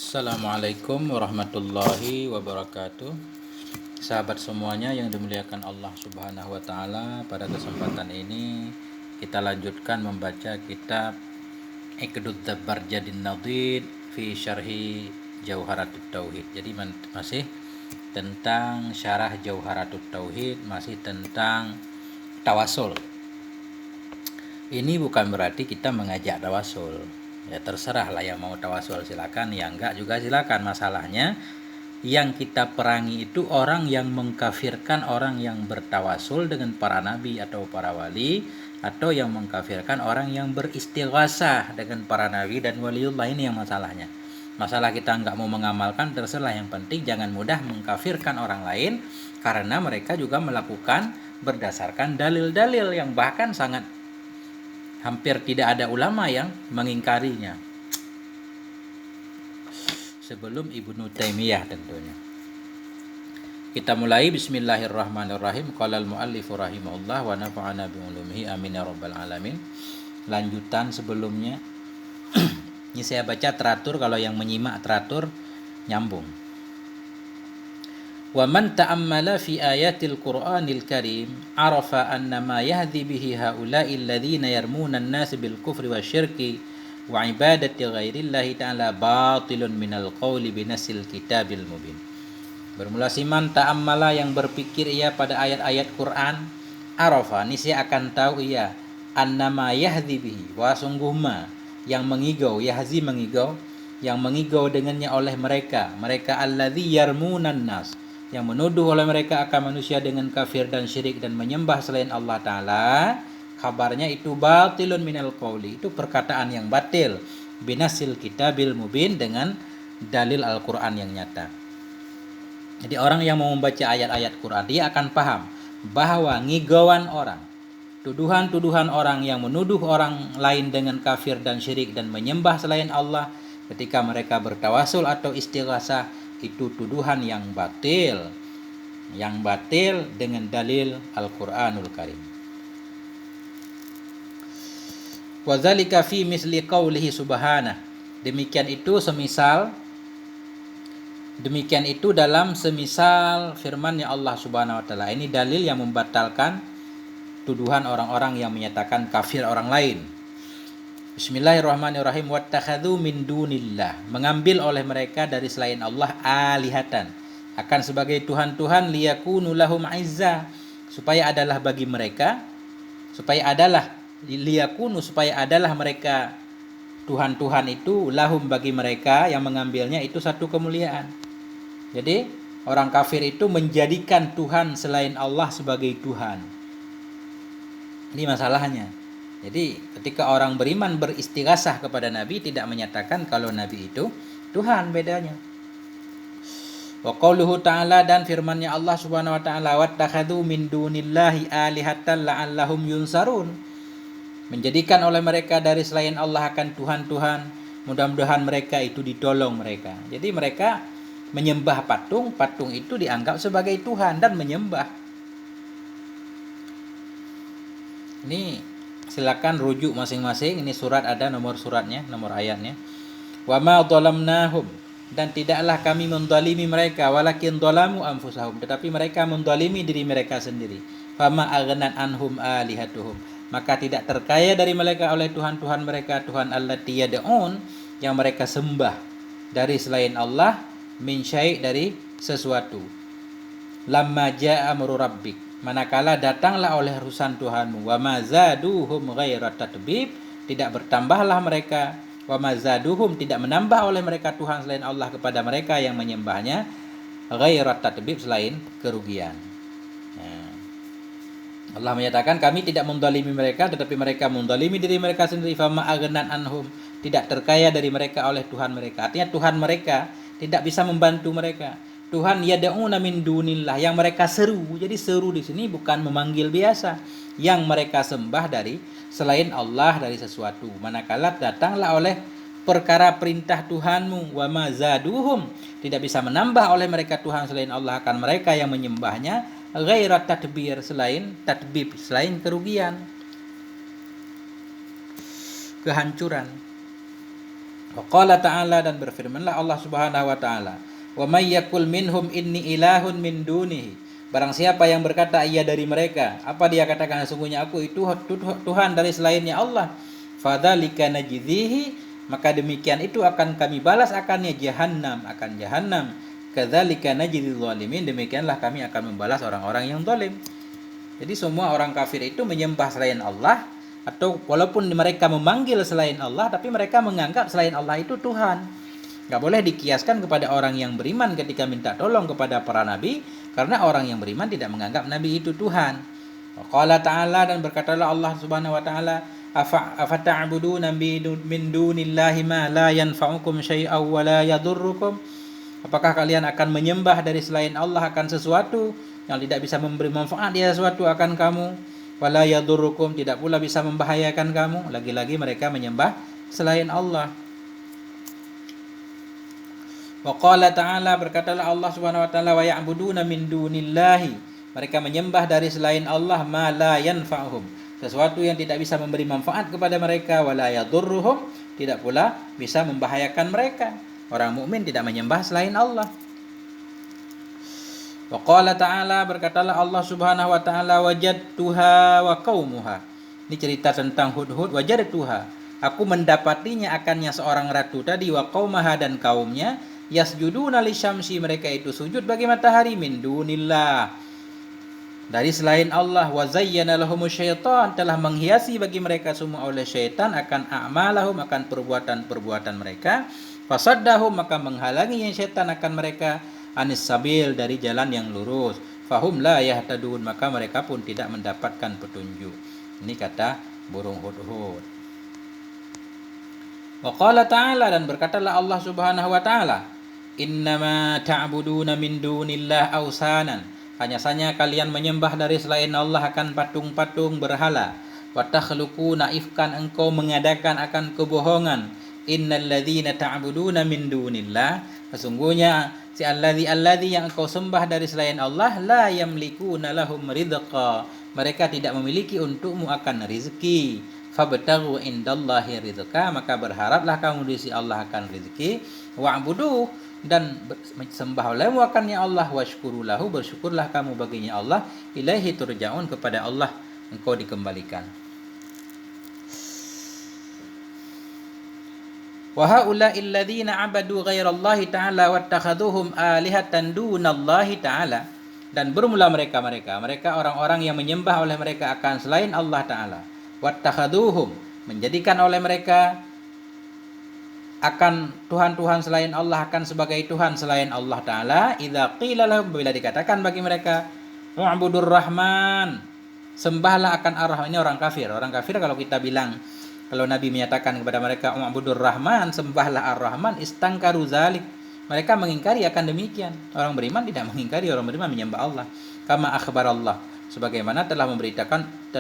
Assalamualaikum warahmatullahi wabarakatuh. Sahabat semuanya yang dimuliakan Allah Subhanahu wa taala, pada kesempatan ini kita lanjutkan membaca kitab Iqdud Dabarjadin Nadid fi Syarhi Jauharatut Tauhid. Jadi masih tentang syarah Jauharatut Tauhid, masih tentang tawasul. Ini bukan berarti kita mengajak tawasul. Ya terserah lah, yang mau tawasul silakan, yang enggak juga silakan. Masalahnya yang kita perangi itu orang yang mengkafirkan orang yang bertawasul dengan para nabi atau para wali, atau yang mengkafirkan orang yang beristighasah dengan para nabi dan waliullah. Ini yang masalahnya. Masalah kita enggak mau mengamalkan, terserah, yang penting jangan mudah mengkafirkan orang lain, karena mereka juga melakukan berdasarkan dalil-dalil yang bahkan sangat hampir tidak ada ulama yang mengingkarinya sebelum Ibnu Taimiyah tentunya. Kita mulai. Bismillahirrahmanirrahim. Qala al-muallifu rahimahullah wa nafa'ana bi ulumihi amin ya rabbal alamin. Lanjutan sebelumnya. Ini saya baca teratur, kalau yang menyimak teratur nyambung. Wa man ta'ammala fi ayatil Qur'anil Karim arafa anna ma yahdi bihi haula'i alladhina yarmuna an-nas bil kufri wasyirki wa ibadati ghairillahi ta'ala batilun minal qawli binasil kitabil mubin. Bermula siman ta'ammala, yang berpikir ia pada ayat-ayat Quran, arafa, niscaya akan tahu ia, annama yahdi bihi, wa sungguh ma, yang mengigau, yahzi mengigau, yang mengigau dengannya oleh mereka alladzi yarmunan nas, yang menuduh oleh mereka akan manusia dengan kafir dan syirik dan menyembah selain Allah Ta'ala, kabarnya itu batilun minal qawli, itu perkataan yang batil, binasil kitabil mubin, dengan dalil Al-Quran yang nyata. Jadi orang yang mau membaca ayat-ayat Quran, dia akan paham bahwa ngigauan orang, tuduhan-tuduhan orang yang menuduh orang lain dengan kafir dan syirik dan menyembah selain Allah ketika mereka bertawasul atau istighasah, itu tuduhan yang batil dengan dalil Al-Quranul Karim. Wadzalika fi misli qaulihi subhanah, demikian itu dalam semisal firman-Nya Allah Subhanahu wa taala. Ini dalil yang membatalkan tuduhan orang-orang yang menyatakan kafir orang lain. Bismillahirrahmanirrahim. Wattakhadhu min dunillah, mengambil oleh mereka dari selain Allah alihatan, akan sebagai tuhan-tuhan, liyakunu lahum izza, supaya adalah mereka tuhan-tuhan itu, lahum bagi mereka yang mengambilnya itu satu kemuliaan. Jadi orang kafir itu menjadikan Tuhan selain Allah sebagai Tuhan. Ini masalahnya. Jadi ketika orang beriman beristighasah kepada Nabi, tidak menyatakan kalau Nabi itu Tuhan, bedanya. Wa qauluhu ta'ala, dan firman-Nya Allah Subhanahu wa taala, wattakhadhu min dunillahi alihatan la'allahum yunsarun, menjadikan oleh mereka dari selain Allah akan Tuhan-Tuhan, mudah-mudahan mereka itu ditolong mereka. Jadi mereka menyembah patung itu dianggap sebagai Tuhan dan menyembah. Ini silakan rujuk masing-masing. Ini surat ada nomor suratnya, nomor ayatnya. Wa ma dhalamnahum, dan tidaklah kami menzalimi mereka, walakin dhalamu anfusahum, tetapi mereka menzalimi diri mereka sendiri. Fama aghnat anhum alihatuhum, maka tidak terkaya dari mereka oleh tuhan-tuhan mereka, Tuhan allati yad'un, yang mereka sembah dari selain Allah, min syai', dari sesuatu. Lamma ja'a amru rabbik, manakala datanglah oleh urusan Tuhanmu, wa ma zaduhum ghaira tatbib, tidak bertambahlah mereka, wa ma zaduhum, tidak menambah oleh mereka Tuhan selain Allah kepada mereka yang menyembahnya, ghaira tatbib, selain kerugian. Allah menyatakan kami tidak menzalimi mereka, tetapi mereka menzalimi diri mereka sendiri. Fama aghnat anhum, tidak terkaya dari mereka oleh Tuhan mereka. Artinya Tuhan mereka tidak bisa membantu mereka. Tuhan yad'una min dunillah, yang mereka seru. Jadi seru di sini bukan memanggil biasa, yang mereka sembah dari selain Allah, dari sesuatu. Manakala datanglah oleh perkara perintah Tuhanmu, wa ma zaduhum, tidak bisa menambah oleh mereka Tuhan selain Allah akan mereka yang menyembahnya, ghaira tadbir, selain tadbib, selain kerugian, kehancuran. Wa qala ta'ala, dan berfirmanlah Allah Subhanahu wa taala, "Wa may yakul minhum inni ilahun min dunihi." Barang siapa yang berkata ia dari mereka, apa dia katakan, sesungguhnya aku itu Tuhan dari selainnya Allah. Fadzalika najzihi, maka demikian itu akan kami balas akannya jahannam, akan jahannam. Kadzalika najzil zalimin, demikianlah kami akan membalas orang-orang yang zalim. Jadi semua orang kafir itu menyembah selain Allah, atau walaupun mereka memanggil selain Allah, tapi mereka menganggap selain Allah itu Tuhan. Gak boleh dikiaskan kepada orang yang beriman ketika minta tolong kepada para nabi, karena orang yang beriman tidak menganggap nabi itu Tuhan. Qala ta'ala, dan berkatalah Allah Subhanahu wa taala, afata'buduna min dunillahi ma la yanfa'ukum syai'aw wa la yadurrukum. Apakah kalian akan menyembah dari selain Allah akan sesuatu yang tidak bisa memberi manfaat dia sesuatu akan kamu, wala yadurrukum, tidak pula bisa membahayakan kamu. Lagi-lagi mereka menyembah selain Allah. Wa qala ta'ala, berkatalah Allah Subhanahu wa taala, wa ya'buduna min dunillahi, mereka menyembah dari selain Allah ma la yanfa'uhum, sesuatu yang tidak bisa memberi manfaat kepada mereka, wala yadurruhum, tidak pula bisa membahayakan mereka. Orang mukmin tidak menyembah selain Allah. Wa qala ta'ala, berkatalah Allah Subhanahu wa taala, wajadtuha wa qaumuha. Ini cerita tentang Hudhud. Wajadtuha, aku mendapatinya akannya seorang ratu tadi, wa qaumaha, dan kaumnya, yasjuduna lisyamsi, mereka itu sujud bagi matahari, min dunillah, dari selain Allah, wa zayyana lahumus syaitan, telah menghiasi bagi mereka semua oleh syaitan akan a'malahum, akan perbuatan-perbuatan mereka, fasaddahum, maka menghalangi syaitan akan mereka, anis sabil, dari jalan yang lurus, fahum la yahtadun, maka mereka pun tidak mendapatkan petunjuk. Ini kata burung hudhud. Wa qala ta'ala, dan berkatalah Allah Subhanahu wa taala, innama ta'buduna min dunillah awsanan, hanya saja kalian menyembah dari selain Allah akan patung-patung berhala, wa takhluquna ifkan, engkau mengadakan akan kebohongan, innal ladzina ta'buduna min dunillah, sesungguhnya si alladzi yang engkau sembah dari selain Allah, la yamlikuna lahum rizqa, mereka tidak memiliki untukmu akan rezeki, fabtaghu indallahi rizqa, maka berharaplah kamu di sisi Allah akan rezeki, wa'budu, dan sembah olehmu akannya Allah, washkuru lahu, bersyukurlah kamu baginya Allah, ilaihi turja'un, kepada Allah engkau dikembalikan. Wa haula'il ladzina 'abadu ghairallahi ta'ala wattakhaduhum alihatan dunallahi ta'ala, dan bermula mereka orang-orang yang menyembah oleh mereka akan selain Allah Ta'ala, wattakhaduhum, menjadikan oleh mereka akan Tuhan-Tuhan selain Allah, akan sebagai Tuhan selain Allah Ta'ala, idza qila lahum, bila dikatakan bagi mereka, u'budur rahman, sembahlah akan ar-rahman. Ini orang kafir kalau kita bilang, kalau Nabi menyatakan kepada mereka u'budur rahman, sembahlah ar-rahman, istangkaru zalik, mereka mengingkari akan demikian. Orang beriman tidak mengingkari, orang beriman menyembah Allah. Kama akhbar Allah, sebagaimana telah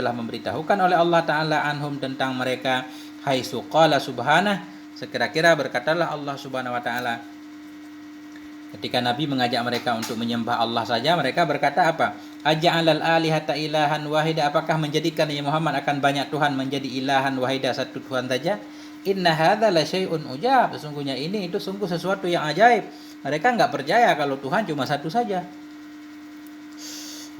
memberitahukan oleh Allah Ta'ala anhum, tentang mereka, haitsu qala subhanah, sekira-kira berkatalah Allah Subhanahu wa taala, ketika Nabi mengajak mereka untuk menyembah Allah saja, mereka berkata apa? Aja'alal alihata ilahan wahida, apakah menjadikan ya Muhammad akan banyak Tuhan menjadi ilahan wahida, satu Tuhan saja? Inna hadza la syai'un ujab, sesungguhnya itu sungguh sesuatu yang ajaib. Mereka enggak percaya kalau Tuhan cuma satu saja.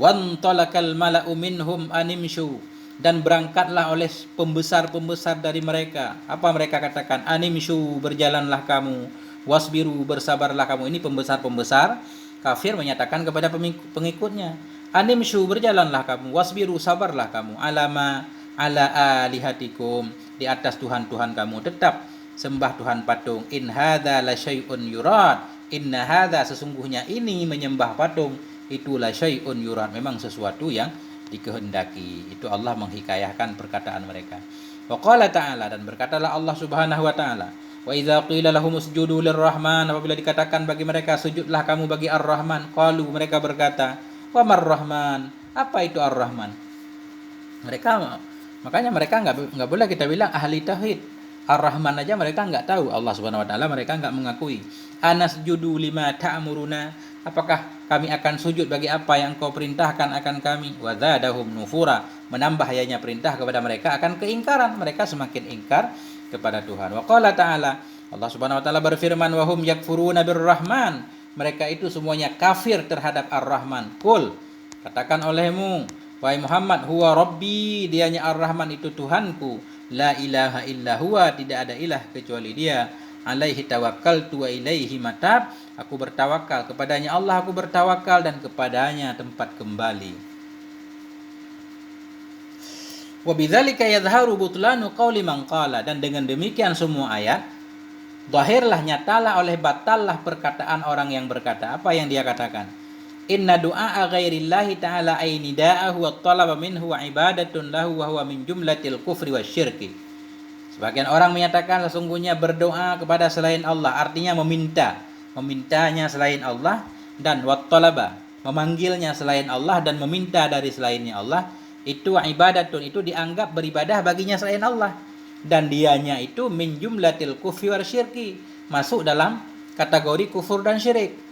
Wantalakal mala'u minhum animshu, dan berangkatlah oleh pembesar-pembesar dari mereka. Apa mereka katakan? Animshu, berjalanlah kamu, wasbiru, bersabarlah kamu. Ini pembesar-pembesar kafir menyatakan kepada pengikutnya, animshu, berjalanlah kamu, wasbiru, sabarlah kamu, ala alihatikum, di atas Tuhan-Tuhan kamu, tetap sembah Tuhan patung. In hadza la syai'un yurad, inna hadza, sesungguhnya ini menyembah patung itu la syai'un yurad, memang sesuatu yang dikehendaki. Itu Allah menghikayahkan perkataan mereka. Wa qala ta'ala, dan berkatalah Allah Subhanahu wa taala, wa idza qila lahum usjudu lirrahman, apabila dikatakan bagi mereka sujudlah kamu bagi ar-rahman, qalu, mereka berkata, wa marrahman, apa itu ar-rahman? Makanya mereka enggak boleh kita bilang ahli tauhid. Ar-Rahman aja mereka enggak tahu, Allah Subhanahu wa taala mereka enggak mengakui. Anasjudu lima ta'muruna, apakah kami akan sujud bagi apa yang kau perintahkan akan kami? Wa zadahum nufura, menambah ayanya perintah kepada mereka akan keingkaran, mereka semakin ingkar kepada Tuhan. Wa qala ta'ala, Allah Subhanahu wa taala berfirman, wa hum yakfuruna birrahman, mereka itu semuanya kafir terhadap Ar-Rahman. Qul, katakan olehmu wahai Muhammad, huwa rabbi, dianya Ar-Rahman itu Tuhanku, la ilaha illa huwa, tidak ada ilah kecuali dia, alaihi tawakkaltu wa ilaihi matab, aku bertawakal kepadanya Allah, aku bertawakal dan kepadanya tempat kembali. Wa bidzalika yadhharu butlanu qauli man qala, dan dengan demikian semua ayat zahirlah, nyatalah oleh batallah perkataan orang yang berkata. Apa yang dia katakan? Inna du'a ghairillahi ta'ala ainida'ahu wa talaba minhu wa ibadatun lahu wa huwa min jumlatil kufri wa syirki. Sebagian orang menyatakan sesungguhnya berdoa kepada selain Allah artinya memintanya selain Allah, dan wa talaba, memanggilnya selain Allah dan meminta dari selainnya Allah, itu ibadatun, itu dianggap beribadah baginya selain Allah, dan dianya itu min jumlatil kufri wa syirki, masuk dalam kategori kufur dan syirik.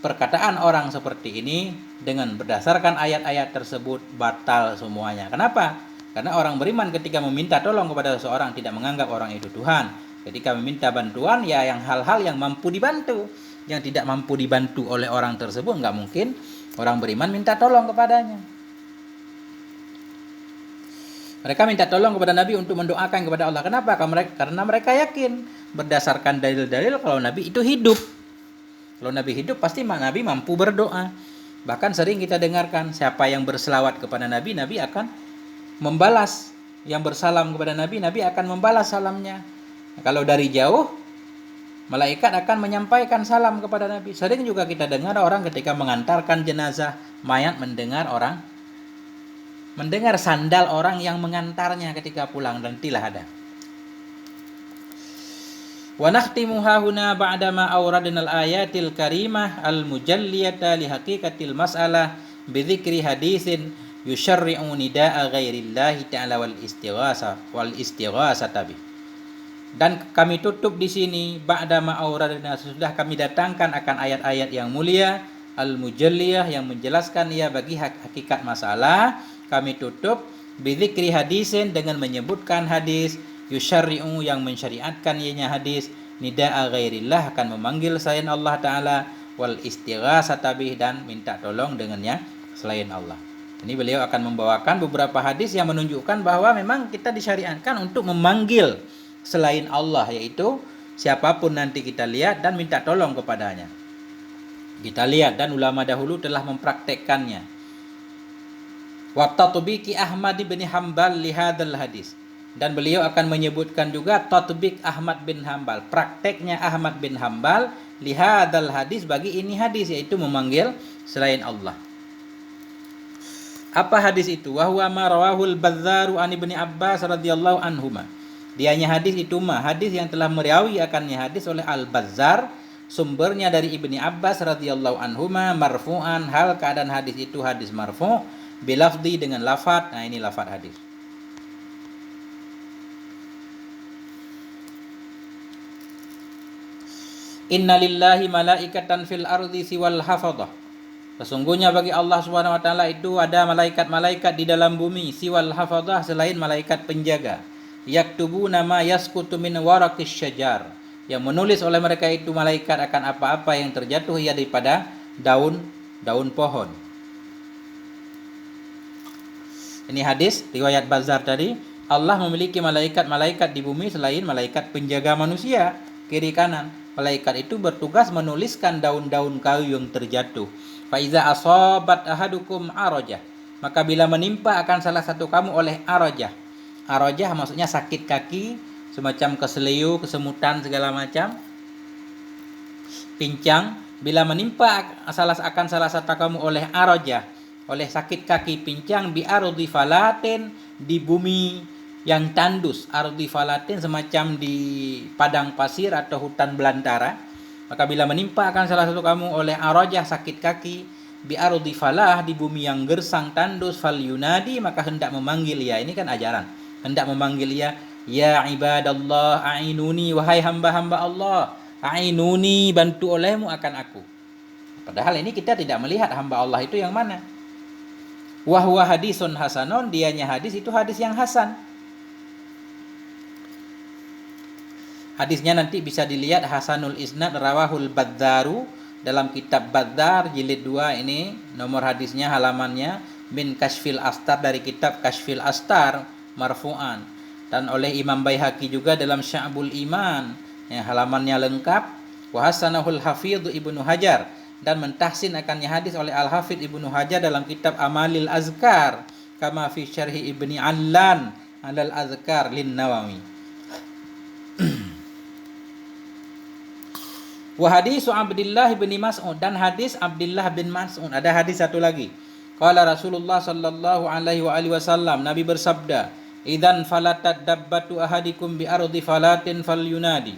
Perkataan orang seperti ini dengan berdasarkan ayat-ayat tersebut batal semuanya. Kenapa? Karena orang beriman ketika meminta tolong kepada seseorang tidak menganggap orang itu Tuhan. Ketika meminta bantuan ya yang hal-hal yang mampu dibantu. Yang tidak mampu dibantu oleh orang tersebut nggak mungkin orang beriman minta tolong kepadanya. Mereka minta tolong kepada Nabi untuk mendoakan kepada Allah. Kenapa? Karena mereka yakin berdasarkan dalil-dalil kalau Nabi itu hidup. Kalau Nabi hidup pasti Nabi mampu berdoa. Bahkan sering kita dengarkan siapa yang berselawat kepada Nabi, Nabi akan membalas. Yang bersalam kepada Nabi, Nabi akan membalas salamnya. Kalau dari jauh, malaikat akan menyampaikan salam kepada Nabi. Sering juga kita dengar orang ketika mengantarkan jenazah mayat mendengar sandal orang yang mengantarnya ketika pulang, dan tilah ada. Wa nakhtimu hahuna ba'dama awradna al-ayatil karimah al-mujalliyata li haqiqatil mas'alah bi dzikri hadisin yusyarri'u nida'a ghairillahi ta'ala wal istighatsa tabi. Dan kami tutup di sini ba'dama awradna, sesudah kami datangkan akan ayat-ayat yang mulia al-mujalliyah yang menjelaskan ia bagi hakikat masalah. Kami tutup bidzikri hadisin dengan menyebutkan hadis yusyarri'u yang mensyariatkan ianya hadis nida'a ghairillah akan memanggil selain Allah Ta'ala wal istighatsata bih dan minta tolong dengannya selain Allah. Ini beliau akan membawakan beberapa hadis yang menunjukkan bahwa memang kita disyariatkan untuk memanggil selain Allah, yaitu siapapun nanti kita lihat dan minta tolong kepadanya. Kita lihat dan ulama dahulu telah mempraktekkannya. Wa tatbiki Ahmad bin Hanbal li hadzal hadis, dan beliau akan menyebutkan juga tatbik Ahmad bin Hanbal, prakteknya Ahmad bin Hanbal li hadzal hadis bagi ini hadis, yaitu memanggil selain Allah. Apa hadis itu? Wa huwa ma rawahul Bazzaru an Ibni Abbas radhiyallahu anhuma. Dianya hadis itu hadis yang telah meriawi akannya hadis oleh Al-Bazzar, sumbernya dari Ibni Abbas radhiyallahu anhuma marfu'an, hal keadaan hadis itu hadis marfu' bilafdi dengan lafaz. Nah, ini lafaz hadis. Inna lillahi malaikatan fil ardi siwal hafadah. Sesungguhnya bagi Allah Subhanahu wa taala itu ada malaikat-malaikat di dalam bumi, siwal hafadah, selain malaikat penjaga. Yaktubuna ma yasqutu min waraqis syajar, yang menulis oleh mereka itu malaikat akan apa-apa yang terjatuh ia daripada daun pohon. Ini hadis riwayat Bazzar tadi. Allah memiliki malaikat-malaikat di bumi selain malaikat penjaga manusia kiri kanan. Malaikat itu bertugas menuliskan daun-daun kayu yang terjatuh. Fa iza asabat ahadukum arajah, maka bila menimpa akan salah satu kamu oleh arajah. Arajah maksudnya sakit kaki, semacam keseliu, kesemutan segala macam, pincang. Bila menimpa akan salah satu kamu oleh arajah, oleh sakit kaki pincang, bi ardi falatin, di bumi yang tandus. Ardi falatin semacam di padang pasir atau hutan belantara. Maka bila menimpa akan salah satu kamu oleh arajah, sakit kaki, bi ardi falah, di bumi yang gersang tandus, fal yunadi, maka hendak memanggil ia. Ini kan ajaran. Hendak memanggil ia, ya ibadallah a'inuni, wahai hamba-hamba Allah, a'inuni, bantu olehmu akan aku. Padahal ini kita tidak melihat hamba Allah itu yang mana. Wahwa hadisun hasanon, dianya hadis itu hadis yang hasan. Hadisnya nanti bisa dilihat Hasanul Isnad rawahul Baddaru dalam kitab Baddar jilid 2 ini, nomor hadisnya halamannya min Kashfil Astar, dari kitab Kashfil Astar marfu'an, dan oleh Imam Baihaqi juga dalam Sya'bul Iman ya, halamannya lengkap. Wa hasanahul Hafidh Ibnu Hajar, dan mentahsin akannya hadis oleh Al-Hafidh Ibnu Hajar dalam kitab Amalil Azkar kama fi syarhi Ibni Allan alal Azkar lin Nawawi. Wa hadisu Abdullah bin Mas'ud, dan hadis Abdullah bin Mas'ud. Ada hadis satu lagi. Qala Rasulullah sallallahu alaihi wa alihi wasallam, Nabi bersabda, "Idzan falatat dabbatu ahadikum bi ardi falatin falyunadi."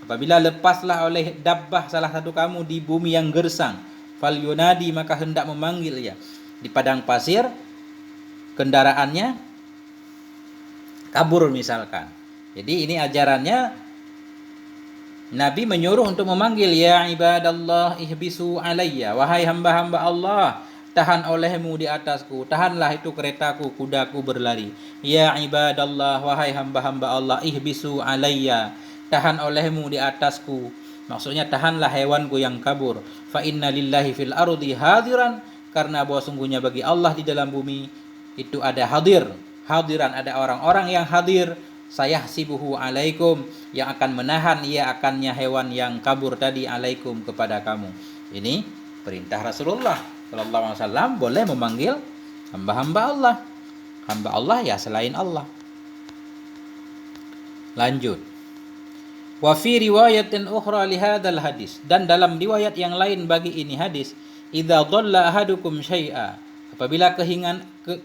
Apabila lepaslah oleh dabbah salah satu kamu di bumi yang gersang, falyunadi, maka hendak memanggil ya. Di padang pasir kendaraannya kabur misalkan. Jadi ini ajarannya, Nabi menyuruh untuk memanggil, ya ibadallah ihbisu alayya, wahai hamba-hamba Allah, tahan olehmu di atasku, tahanlah itu keretaku, kudaku berlari. Ya ibadallah, wahai hamba-hamba Allah, ihbisu alayya, tahan olehmu di atasku, maksudnya tahanlah hewanku yang kabur. Fa inna lillahi fil ardi hadiran, karena bahwa sungguhnya bagi Allah di dalam bumi itu ada hadir, hadiran, ada orang-orang yang hadir. Saya sibuhu alaikum, yang akan menahan ia akannya hewan yang kabur tadi, alaikum, kepada kamu. Ini perintah Rasulullah sallallahu alaihi wasallam, boleh memanggil hamba-hamba Allah. Hamba Allah ya selain Allah. Lanjut. Wa fi riwayatin ukhra li hadzal hadis, dan dalam riwayat yang lain bagi ini hadis, idza dhalla ahadukum syai'a, apabila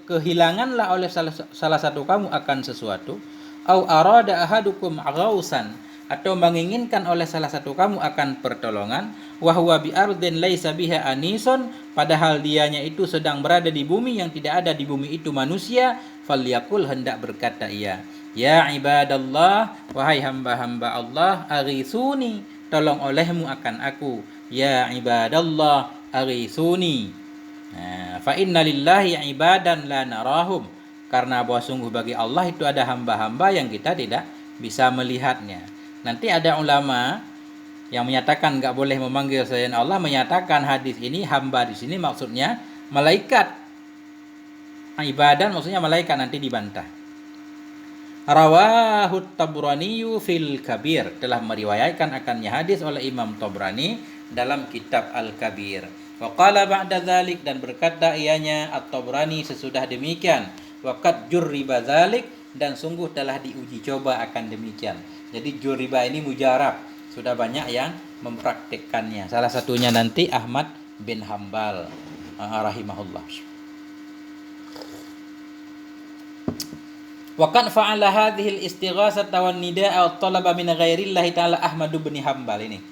kehilanganlah oleh salah satu kamu akan sesuatu, au arada ahadukum ghausan, atau menginginkan oleh salah satu kamu akan pertolongan, wa huwa bi ardin laisa biha anisun, padahal dianya itu sedang berada di bumi yang tidak ada di bumi itu manusia, falyakul, hendak berkata ia, ya ibadallah, wahai hamba-hamba Allah, aghithuni, tolong olehmu akan aku, ya ibadallah aghithuni. Fa inna lillahi ibadan la narahum, karena bahwa sungguh bagi Allah itu ada hamba-hamba yang kita tidak bisa melihatnya. Nanti ada ulama yang menyatakan nggak boleh memanggil selain Allah, menyatakan hadis ini hamba di sini maksudnya malaikat. Ibadan maksudnya malaikat, nanti dibantah. Rawahut Tabraniyu fil Kabir, telah meriwayatkan akannya hadis oleh Imam Tabrani dalam kitab Al-Kabir. Wa qala ba'da dzalik, dan berkata ianya At-Tabrani sesudah demikian, waqad jurriba dzalik, dan sungguh telah diuji coba akan demikian. Jadi jurriba ini mujarab, sudah banyak yang mempraktikkannya. Salah satunya nanti Ahmad bin Hambal rahimahullah. Waqad fa'ala hadhil istighatsata wan nidaa wa talaba min ghairillahi ta'ala Ahmad bin Hambal ini.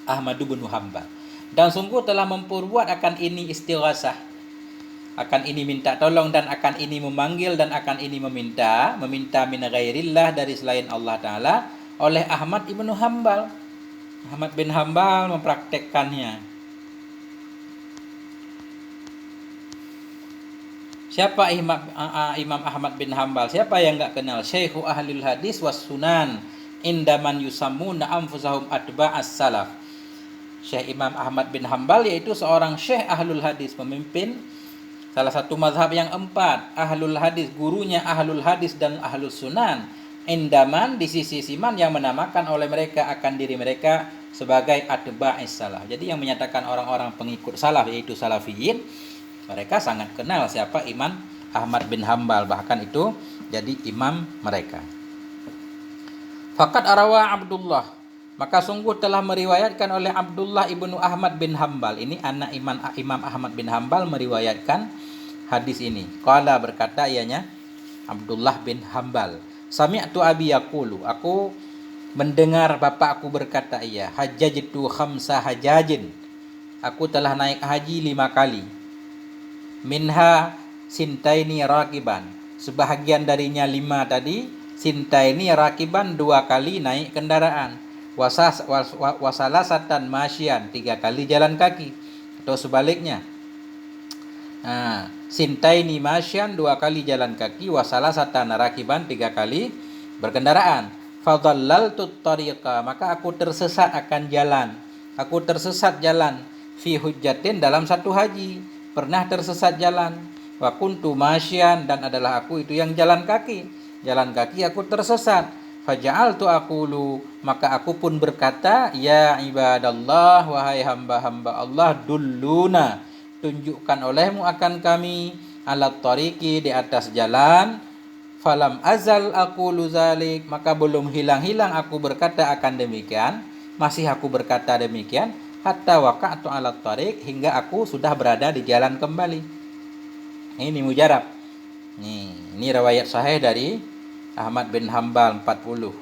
Ahmad bin Hambal. Dan sungguh telah memperbuat akan ini istighatsah, akan ini minta tolong, dan akan ini memanggil, dan akan ini meminta min ghairillah, dari selain Allah Ta'ala, oleh Ahmad ibnu Hambal. Ahmad bin Hambal mempraktekkannya. Siapa Imam Ahmad bin Hambal? Siapa yang enggak kenal? Syekhu ahlul hadis was sunan indaman yusammuna anfusahum atba'as salaf. Syekh Imam Ahmad bin Hambal yaitu seorang syekh ahlul hadis, pemimpin salah satu mazhab yang 4, ahlul hadis, gurunya ahlul hadis dan ahlus sunan. Indaman, di sisi siman, yang menamakan oleh mereka akan diri mereka sebagai atba'is salaf. Jadi yang menyatakan orang-orang pengikut salaf yaitu salafiyin, mereka sangat kenal siapa Imam Ahmad bin Hambal, bahkan itu jadi imam mereka. Faqad arawa Abdullah, maka sungguh telah meriwayatkan oleh Abdullah ibnu Ahmad bin Hambal, ini anak Imam Ahmad bin Hambal, meriwayatkan hadis ini. Qala, berkata ianya Abdullah bin Hambal, sami'tu abi yaqulu, aku mendengar bapakku berkata, ia hajjajtu khamsa hajajin, aku telah naik haji 5 kali. Minha sintaini rakiban, sebahagian darinya 5 tadi, sintaini rakiban 2 kali naik kendaraan, wasalasatan masyian 3 kali jalan kaki, atau sebaliknya. Sintaini masyian 2 kali jalan kaki, wasalasatan rakiban 3 kali berkendaraan. fadallaltu tariqa, maka aku tersesat akan jalan. Aku tersesat jalan fi hujjatin, dalam satu haji pernah tersesat jalan. Wa kuntu masyan, dan adalah aku itu yang jalan kaki. Jalan kaki aku tersesat. Faja'altu aqulu, maka aku pun berkata, ya ibadallah, wahai hamba-hamba Allah, dulluna, tunjukkan olehmu akan kami, alat tariqi, di atas jalan. Falam azal aqulu zalik, maka belum hilang-hilang aku berkata akan demikian, masih aku berkata demikian, hatta waqa'tu alat tariq, hingga aku sudah berada di jalan kembali. Ini mujarab. Ini riwayat sahih dari Ahmad bin Hambal 40.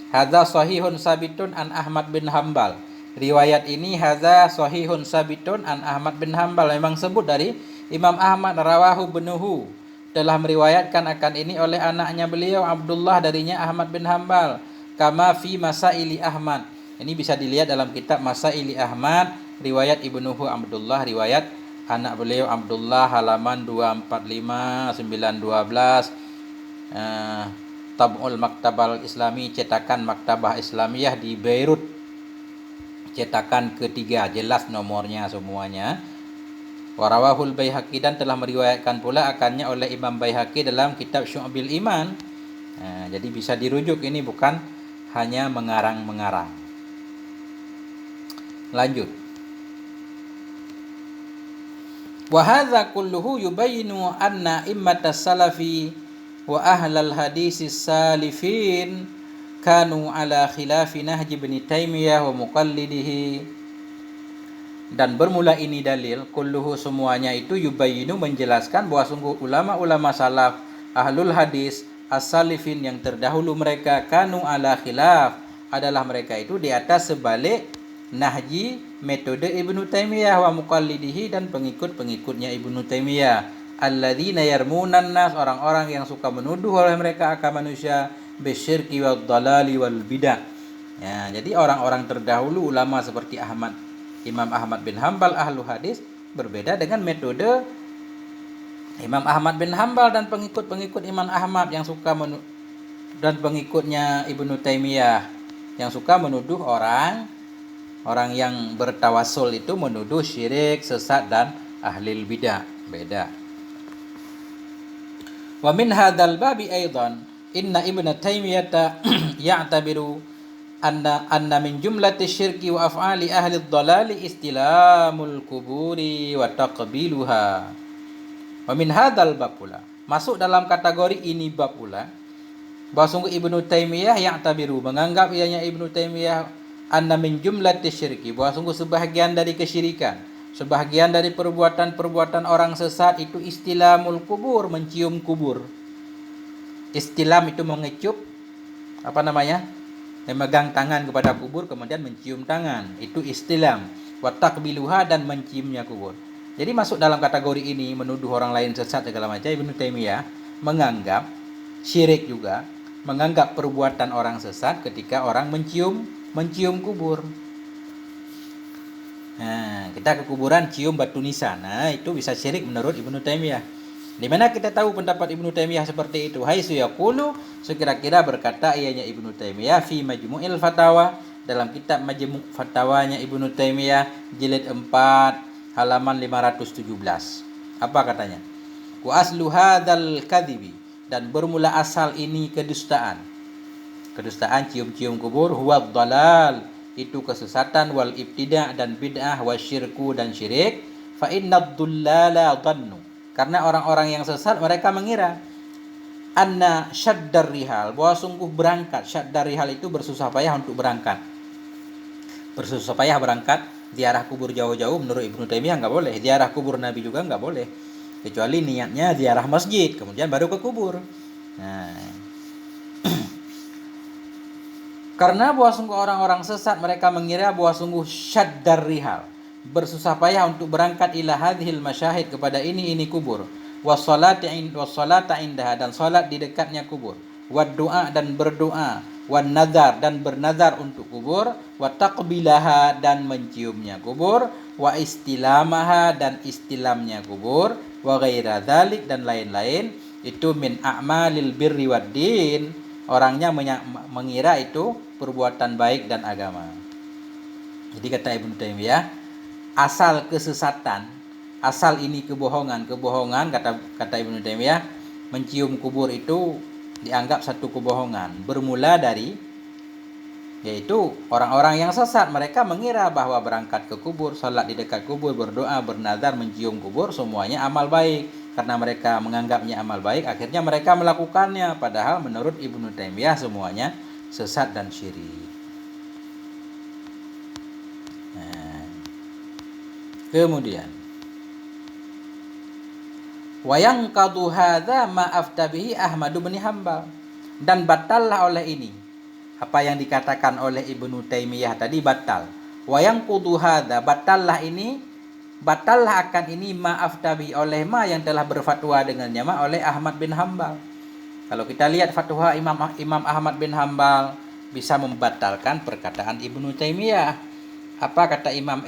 Hadza sahihun sabitun an Ahmad bin Hambal. Riwayat ini hadza sahihun sabitun an Ahmad bin Hambal, memang sebut dari Imam Ahmad, rawahu benuhu, telah meriwayatkan akan ini oleh anaknya beliau Abdullah, darinya Ahmad bin Hambal. Kama fi Masaili Ahmad. Ini bisa dilihat dalam kitab Masaili Ahmad, riwayat Ibnuhu Abdullah, riwayat anak beliau Abdullah, halaman 245, 912. Tab'ul Maktabal Islami, cetakan Maktabah Islamiyah di Beirut, cetakan ketiga, jelas nomornya semuanya. Warawahul Baihaqi, dan telah meriwayatkan pula akannya oleh Imam Baihaqi dalam kitab Syu'abil Iman. Jadi bisa dirujuk, ini bukan hanya mengarang-mengarang. Lanjut. Wa hadza kulluhu yubayyinu anna immatas salafi wa ahlal hadis salifin kanu ala khilafi nahji ibn Taimiyah wa muqallidihi. Dan bermula ini dalil, kulluhu semuanya itu, yubayyinu menjelaskan bahwa sungguh ulama-ulama salaf, ahlul hadis, as-salifin yang terdahulu mereka, kanu ala khilaf, adalah mereka itu di atas sebalik nahji, metode Ibnu Taimiyah, wa muqallidihi, dan pengikut-pengikutnya Ibnu Taimiyah. Alladzina yarmunan nas, orang-orang yang suka menuduh oleh mereka akan manusia, bisyirki wad dalali wal bidah. Ya, jadi orang-orang terdahulu ulama seperti Imam Ahmad bin Hambal, ahlu hadis, berbeda dengan metode Imam Ahmad bin Hambal dan pengikut-pengikut Imam Ahmad yang suka dan pengikutnya Ibnu Taimiyah yang suka menuduh orang yang bertawasul itu menuduh syirik, sesat, dan ahlil bidah. Beda. Wa min hadzal babi aidan inna Ibnu Taimiyah ya'tabiru anna min jumlati syirki wa af'ali ahli dhalali istilamul kuburi wa taqbiluha. Wa min hadzal bab pula, masuk dalam kategori ini bab pula, bahwa sungguh Ibnu Taimiyah ya'tabiru, menganggap ianya Ibnu Taimiyah, anna min jumlati syirki, bahwa sungguh sebahagian dari kesyirikan, sebahagian dari perbuatan-perbuatan orang sesat itu istilamul kubur, mencium kubur. Istilam itu mengecup, memegang tangan kepada kubur kemudian mencium tangan, itu istilam. Wa taqbiluha, dan menciumnya kubur. Jadi masuk dalam kategori ini, menuduh orang lain sesat segala macam. Ibnu Taimiyah menganggap syirik juga, menganggap perbuatan orang sesat ketika orang mencium kubur. Nah, kita ke kuburan cium batu nisan. Nah, itu bisa syirik menurut Ibnu Taimiyah. Di mana kita tahu pendapat Ibnu Taimiyah seperti itu? Haitsu yaqulu, sekira-kira berkata ianya Ibnu Taimiyah fi Majmu'il Fatawa, dalam kitab Majmu' Fatawanya Ibnu Taimiyah jilid 4 halaman 517. Apa katanya? Wa aslu hadzal kadhibi, dan bermula asal ini kedustaan. Kedustaan cium-cium kubur, huwa dhalal, itu kesesatan, wal ibtida', dan bid'ah, wasyirku, dan syirik. Fa innad dhullala dhannu, karena orang-orang yang sesat mereka mengira anna syaddar rihal, bahwa sungguh berangkat, syaddar rihal itu bersusah payah untuk berangkat. Bersusah payah berangkat ziarah kubur jauh-jauh, menurut Ibnu Taimiyah enggak boleh. Ziarah kubur Nabi juga enggak boleh, kecuali niatnya ziarah masjid kemudian baru ke kubur. Nah, karena bahwa sungguh orang-orang sesat mereka mengira bahwa sungguh syaddar rihal, bersusah payah untuk berangkat ila hadhil masyahid, kepada ini kubur, wassalata indaha, dan salat di dekatnya kubur, wad doa, dan berdoa, wan nazar, dan bernazar untuk kubur, wa taqbilaha, dan menciumnya kubur, wa istilamaha, dan istilamnya kubur, wa ghaira dzalik, dan lain-lain, itu min a'malil birri wad din, orangnya mengira itu perbuatan baik dan agama. Jadi kata Ibnu Taimiyah, asal kesesatan, asal ini kebohongan kata Ibnu Taimiyah, mencium kubur itu dianggap satu kebohongan. Bermula dari yaitu orang-orang yang sesat, mereka mengira bahwa berangkat ke kubur, salat di dekat kubur, berdoa, bernazar, mencium kubur semuanya amal baik. Karena mereka menganggapnya amal baik, akhirnya mereka melakukannya, padahal menurut Ibnu Taimiyah semuanya sesat dan syirik. Nah, kemudian wayang qadu hadza ma aftabihi Ahmad bin Hambal, dan batallah oleh ini apa yang dikatakan oleh Ibnu Taimiyah tadi batal. Wayang qadu hadza, batallah akan ini ma aftabihi, oleh ma yang telah berfatwa dengannya ma oleh Ahmad bin Hambal. Kalau kita lihat fatwa Imam Ahmad bin Hambal bisa membatalkan perkataan Ibnu Taimiyah. Apa kata Imam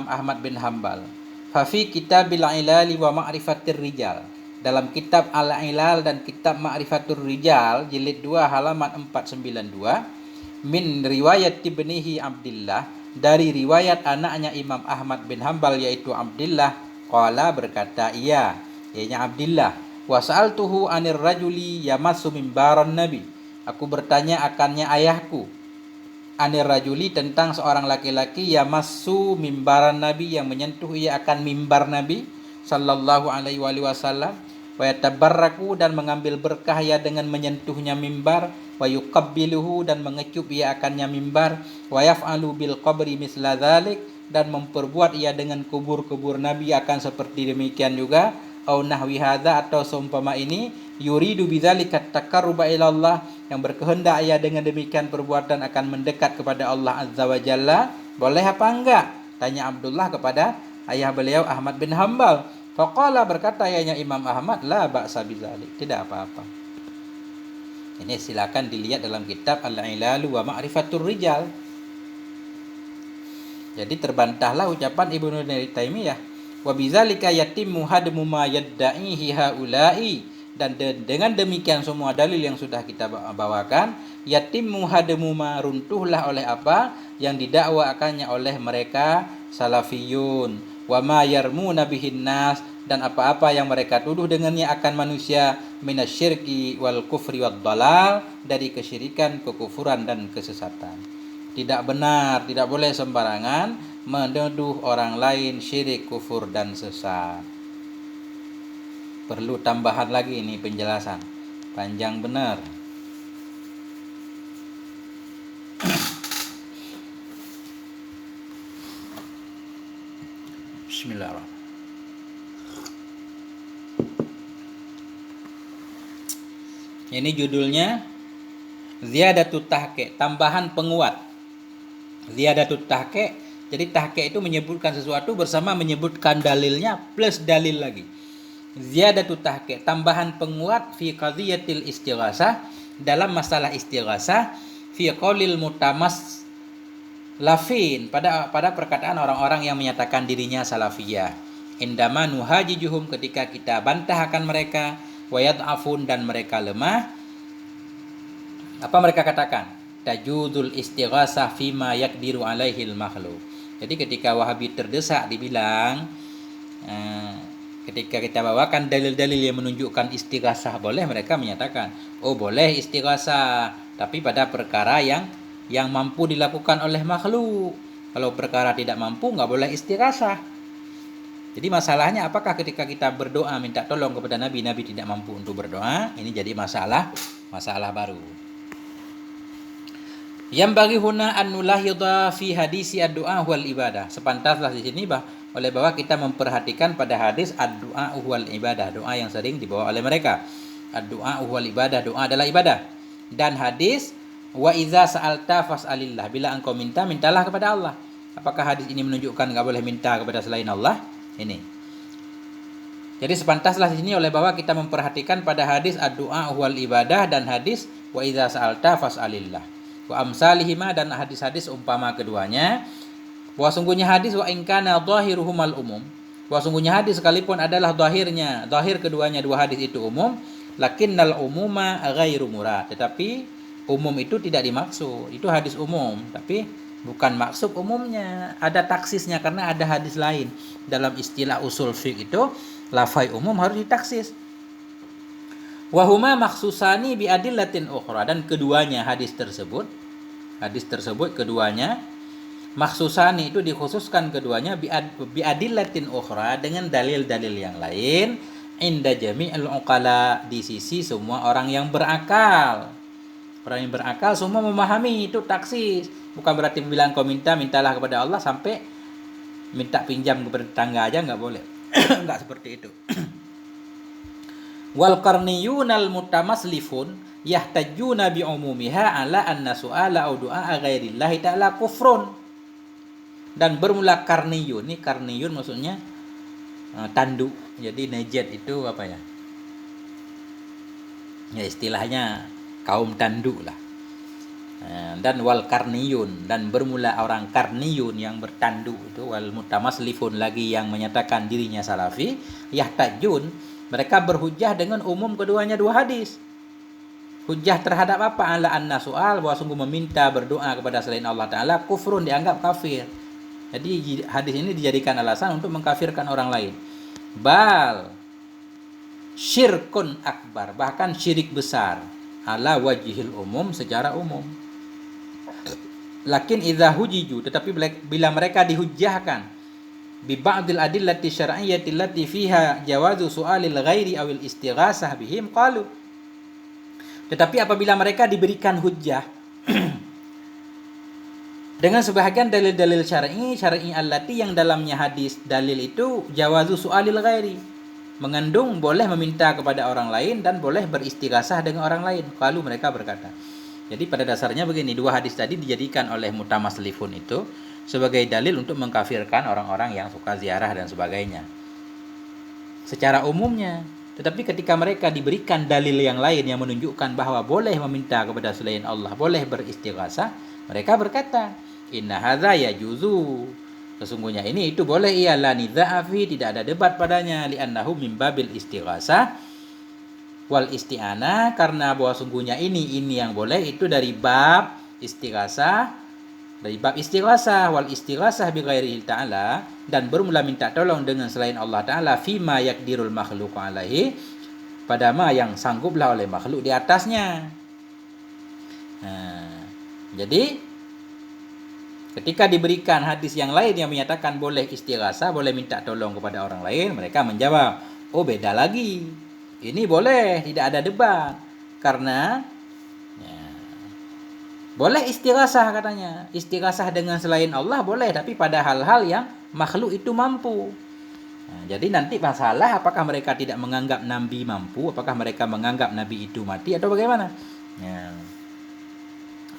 Ahmad bin Hambal? Fa fi kitabil ilali wa ma'rifatir rijal. Dalam kitab Al-Ilal dan kitab Ma'rifatur Rijal jilid 2 halaman 492, min riwayat ibnihi Abdullah, dari riwayat anaknya Imam Ahmad bin Hambal yaitu Abdullah, qala berkata ia, yaitu Abdullah, wa sa'altuhu anir rajuli yamassu mimbaran nabi, aku bertanya akannya ayahku, anir rajuli tentang seorang laki-laki yamassu mimbaran nabi, yang menyentuh ia akan mimbar nabi sallallahu alaihi wasallam, wa yatabarraku, dan mengambil berkah ia dengan menyentuhnya mimbar, wa yuqabbiluhu, dan mengecup ia akannya mimbar, wa yaf'alu bil qabri misla dzalik, dan memperbuat ia dengan kubur-kubur nabi akan seperti demikian juga, au nahwi hadza, atau seumpama ini, yuridu bidzalika taqarruba ila Allah, yang berkehendak ia dengan demikian perbuatan akan mendekat kepada Allah azza wa jalla, boleh apa enggak? Tanya Abdullah kepada ayah beliau Ahmad bin Hambal. Faqala, berkata ayahnya Imam Ahmad, la ba'sa bidzalik, tidak apa-apa. Ini silakan dilihat dalam kitab Al-Ilalu wa Ma'rifatur Rijal. Jadi terbantahlah ucapan Ibnu Taimiyah, wa bidzalika yatimmu hadmu ma yadda'ihi haula'i, dan dengan demikian semua dalil yang sudah kita bawakan, yatimmu hadmu ma, runtuhlah oleh apa yang didakwakannya oleh mereka salafiyun, wa ma yarmuna bihin nas, dan apa-apa yang mereka tuduh dengannya akan manusia, minasyirki wal kufri wad dalal, dari kesyirikan, kekufuran dan kesesatan. Tidak benar, tidak boleh sembarangan menuduh orang lain syirik, kufur dan sesat. Perlu tambahan lagi ini penjelasan, panjang benar. Bismillahirrahmanirrahim. Ini judulnya Ziyadatut Tahqiq, tambahan penguat. Ziyadatut Tahqiq, jadi tahqiq itu menyebutkan sesuatu bersama menyebutkan dalilnya plus dalil lagi. Ziyadatut Tahqiq, tambahan penguat fi qadhiyatil istighasah, dalam masalah istighasah, fi qaulil mutamas lafin, pada perkataan orang-orang yang menyatakan dirinya salafiyah. Indama nuhajijuhum, ketika kita bantah akan mereka, wayad'afun, dan mereka lemah. Apa mereka katakan? Tajudul istighasah fima yakdiru alaihil makhluk. Jadi ketika Wahabi terdesak dibilang, ketika kita bawakan dalil-dalil yang menunjukkan istighasah boleh, mereka menyatakan, oh boleh istighasah, tapi pada perkara yang mampu dilakukan oleh makhluk. Kalau perkara tidak mampu, nggak boleh istighasah. Jadi masalahnya apakah ketika kita berdoa minta tolong kepada Nabi tidak mampu untuk berdoa? Ini jadi masalah baru. Yang bagi huna annulahidha fi hadisi ad-du'a wal ibadah. Sepantaslah di sini oleh bahwa kita memperhatikan pada hadis ad-du'a wal ibadah, doa yang sering dibawa oleh mereka. Ad-du'a wal ibadah, doa adalah ibadah. Dan hadis wa iza sa'alta fas'alillah, bila engkau minta, mintalah kepada Allah. Apakah hadis ini menunjukkan enggak boleh minta kepada selain Allah? Ini. Jadi sepantaslah di sini oleh bahwa kita memperhatikan pada hadis ad-du'a wal ibadah dan hadis wa iza sa'alta fas'alillah. Wa amsalihima, dan hadis-hadis umpama keduanya. Bahwa sungguhnya hadis wa in kana dhahiruhumal umum, bahwa sungguhnya hadis sekalipun adalah zahir keduanya dua hadis itu umum, lakinnal umuma ghairu murad, tetapi Umum itu tidak dimaksud, itu hadis umum, tapi bukan maksud umumnya, ada taksisnya karena ada hadis lain. Dalam istilah usul fiqh itu lafai umum harus ditaksis. Wahuma maksusani bi adillatin ukhra, dan keduanya hadis tersebut keduanya maksusani itu dikhususkan keduanya bi adillatin ukhra dengan dalil-dalil yang lain inda jami'il uqala, di sisi semua orang yang berakal. Orang yang berakal semua memahami itu taksis. Bukan berarti bilang kau mintalah kepada Allah sampai minta pinjam kepada tetangga aja nggak boleh. Nggak seperti itu. Wal qarniyunal mutamaslifun yahtajuna bi umumiha ala anna su'ala au du'a ghairillahi ta'ala kufrun. Dan bermula karniyun, ini karniyun maksudnya tanduk. Jadi najet itu apa ya? Ya istilahnya kaum tanduk lah. Dan wal karniyun, dan bermula orang karniyun yang bertanduk itu, wal mutamaslifun lagi yang menyatakan dirinya salafi, yahtajun, mereka berhujjah dengan umum keduanya dua hadis. Hujjah terhadap apa? Ala anna soal, bahwa sungguh meminta berdoa kepada selain Allah Ta'ala kufrun, dianggap kafir. Jadi hadis ini dijadikan alasan untuk mengkafirkan orang lain. Bal syirkun akbar, bahkan syirik besar, ala wajihil umum, secara umum. Lakin idza hujiju, tetapi bila mereka dihujjahkan bi ba'dil adillati syar'iyyati allati fiha jawazu su'alil ghairi awil istighasah bihim qalu. Tetapi apabila mereka diberikan hujjah dengan sebahagian dalil-dalil syar'i allati yang dalamnya hadis dalil itu jawazu su'alil ghairi, mengandung boleh meminta kepada orang lain dan boleh beristighasah dengan orang lain. Kalau mereka berkata, jadi pada dasarnya begini, dua hadis tadi dijadikan oleh mutamaslifun itu sebagai dalil untuk mengkafirkan orang-orang yang suka ziarah dan sebagainya secara umumnya. Tetapi ketika mereka diberikan dalil yang lain yang menunjukkan bahwa boleh meminta kepada selain Allah, boleh beristighasah, mereka berkata, inna hadza yajuzu, sesungguhnya ini itu boleh, ia la nidza'a fi, tidak ada debat padanya, li'annahu min babil istighasah wal isti'anah, karena bahwa sungguhnya ini yang boleh itu dari bab istighasah, wal istighasah bi ghairihi ta'ala, dan bermula minta tolong dengan selain Allah Ta'ala, fima yakdirul makhluq alaihi, pada ma yang sangguplah oleh makhluk di atasnya. Jadi ketika diberikan hadis yang lain yang menyatakan boleh istighasah, boleh minta tolong kepada orang lain, mereka menjawab, oh beda lagi, ini boleh, tidak ada debat, karena boleh istighasah katanya. Istighasah dengan selain Allah boleh, tapi pada hal-hal yang makhluk itu mampu. Jadi nanti masalah apakah mereka tidak menganggap Nabi mampu, apakah mereka menganggap Nabi itu mati atau bagaimana?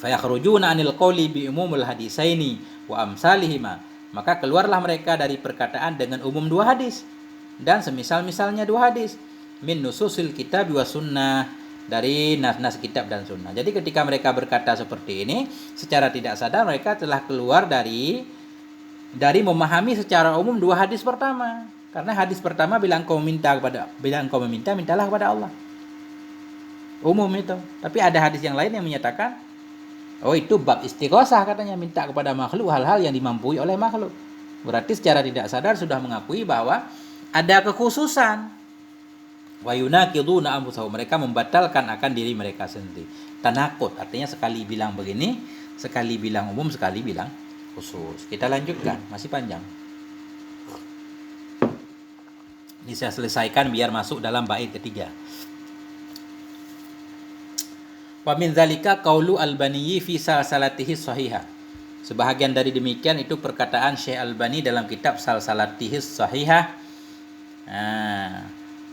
Fa yakhrujuna 'anil qawli bi umumil hadisaini wa amsalihima. Maka keluarlah mereka dari perkataan dengan umum dua hadis dan semisal-misalnya dua hadis min nususil kitab wa sunnah, dari nas-nas kitab dan sunnah. Jadi ketika mereka berkata seperti ini, secara tidak sadar mereka telah keluar dari memahami secara umum dua hadis pertama. Karena hadis pertama bilang kau meminta, mintalah kepada Allah. Umum itu. Tapi ada hadis yang lain yang menyatakan, oh itu bab istighosah katanya, minta kepada makhluk hal-hal yang dimampui oleh makhluk. Berarti secara tidak sadar sudah mengakui bahwa ada kekhususan. Wa yunaqiduna anfusahum, mereka membatalkan akan diri mereka sendiri. Tanakut artinya sekali bilang begini, sekali bilang umum, sekali bilang khusus. Kita lanjutkan, masih panjang. Ini saya selesaikan biar masuk dalam bait ketiga. Wa min dzalika qaulu Albani fi salsalatihi sahihah. Sebahagian dari demikian itu perkataan Syekh Albani dalam kitab Salsalatihi Sahihah.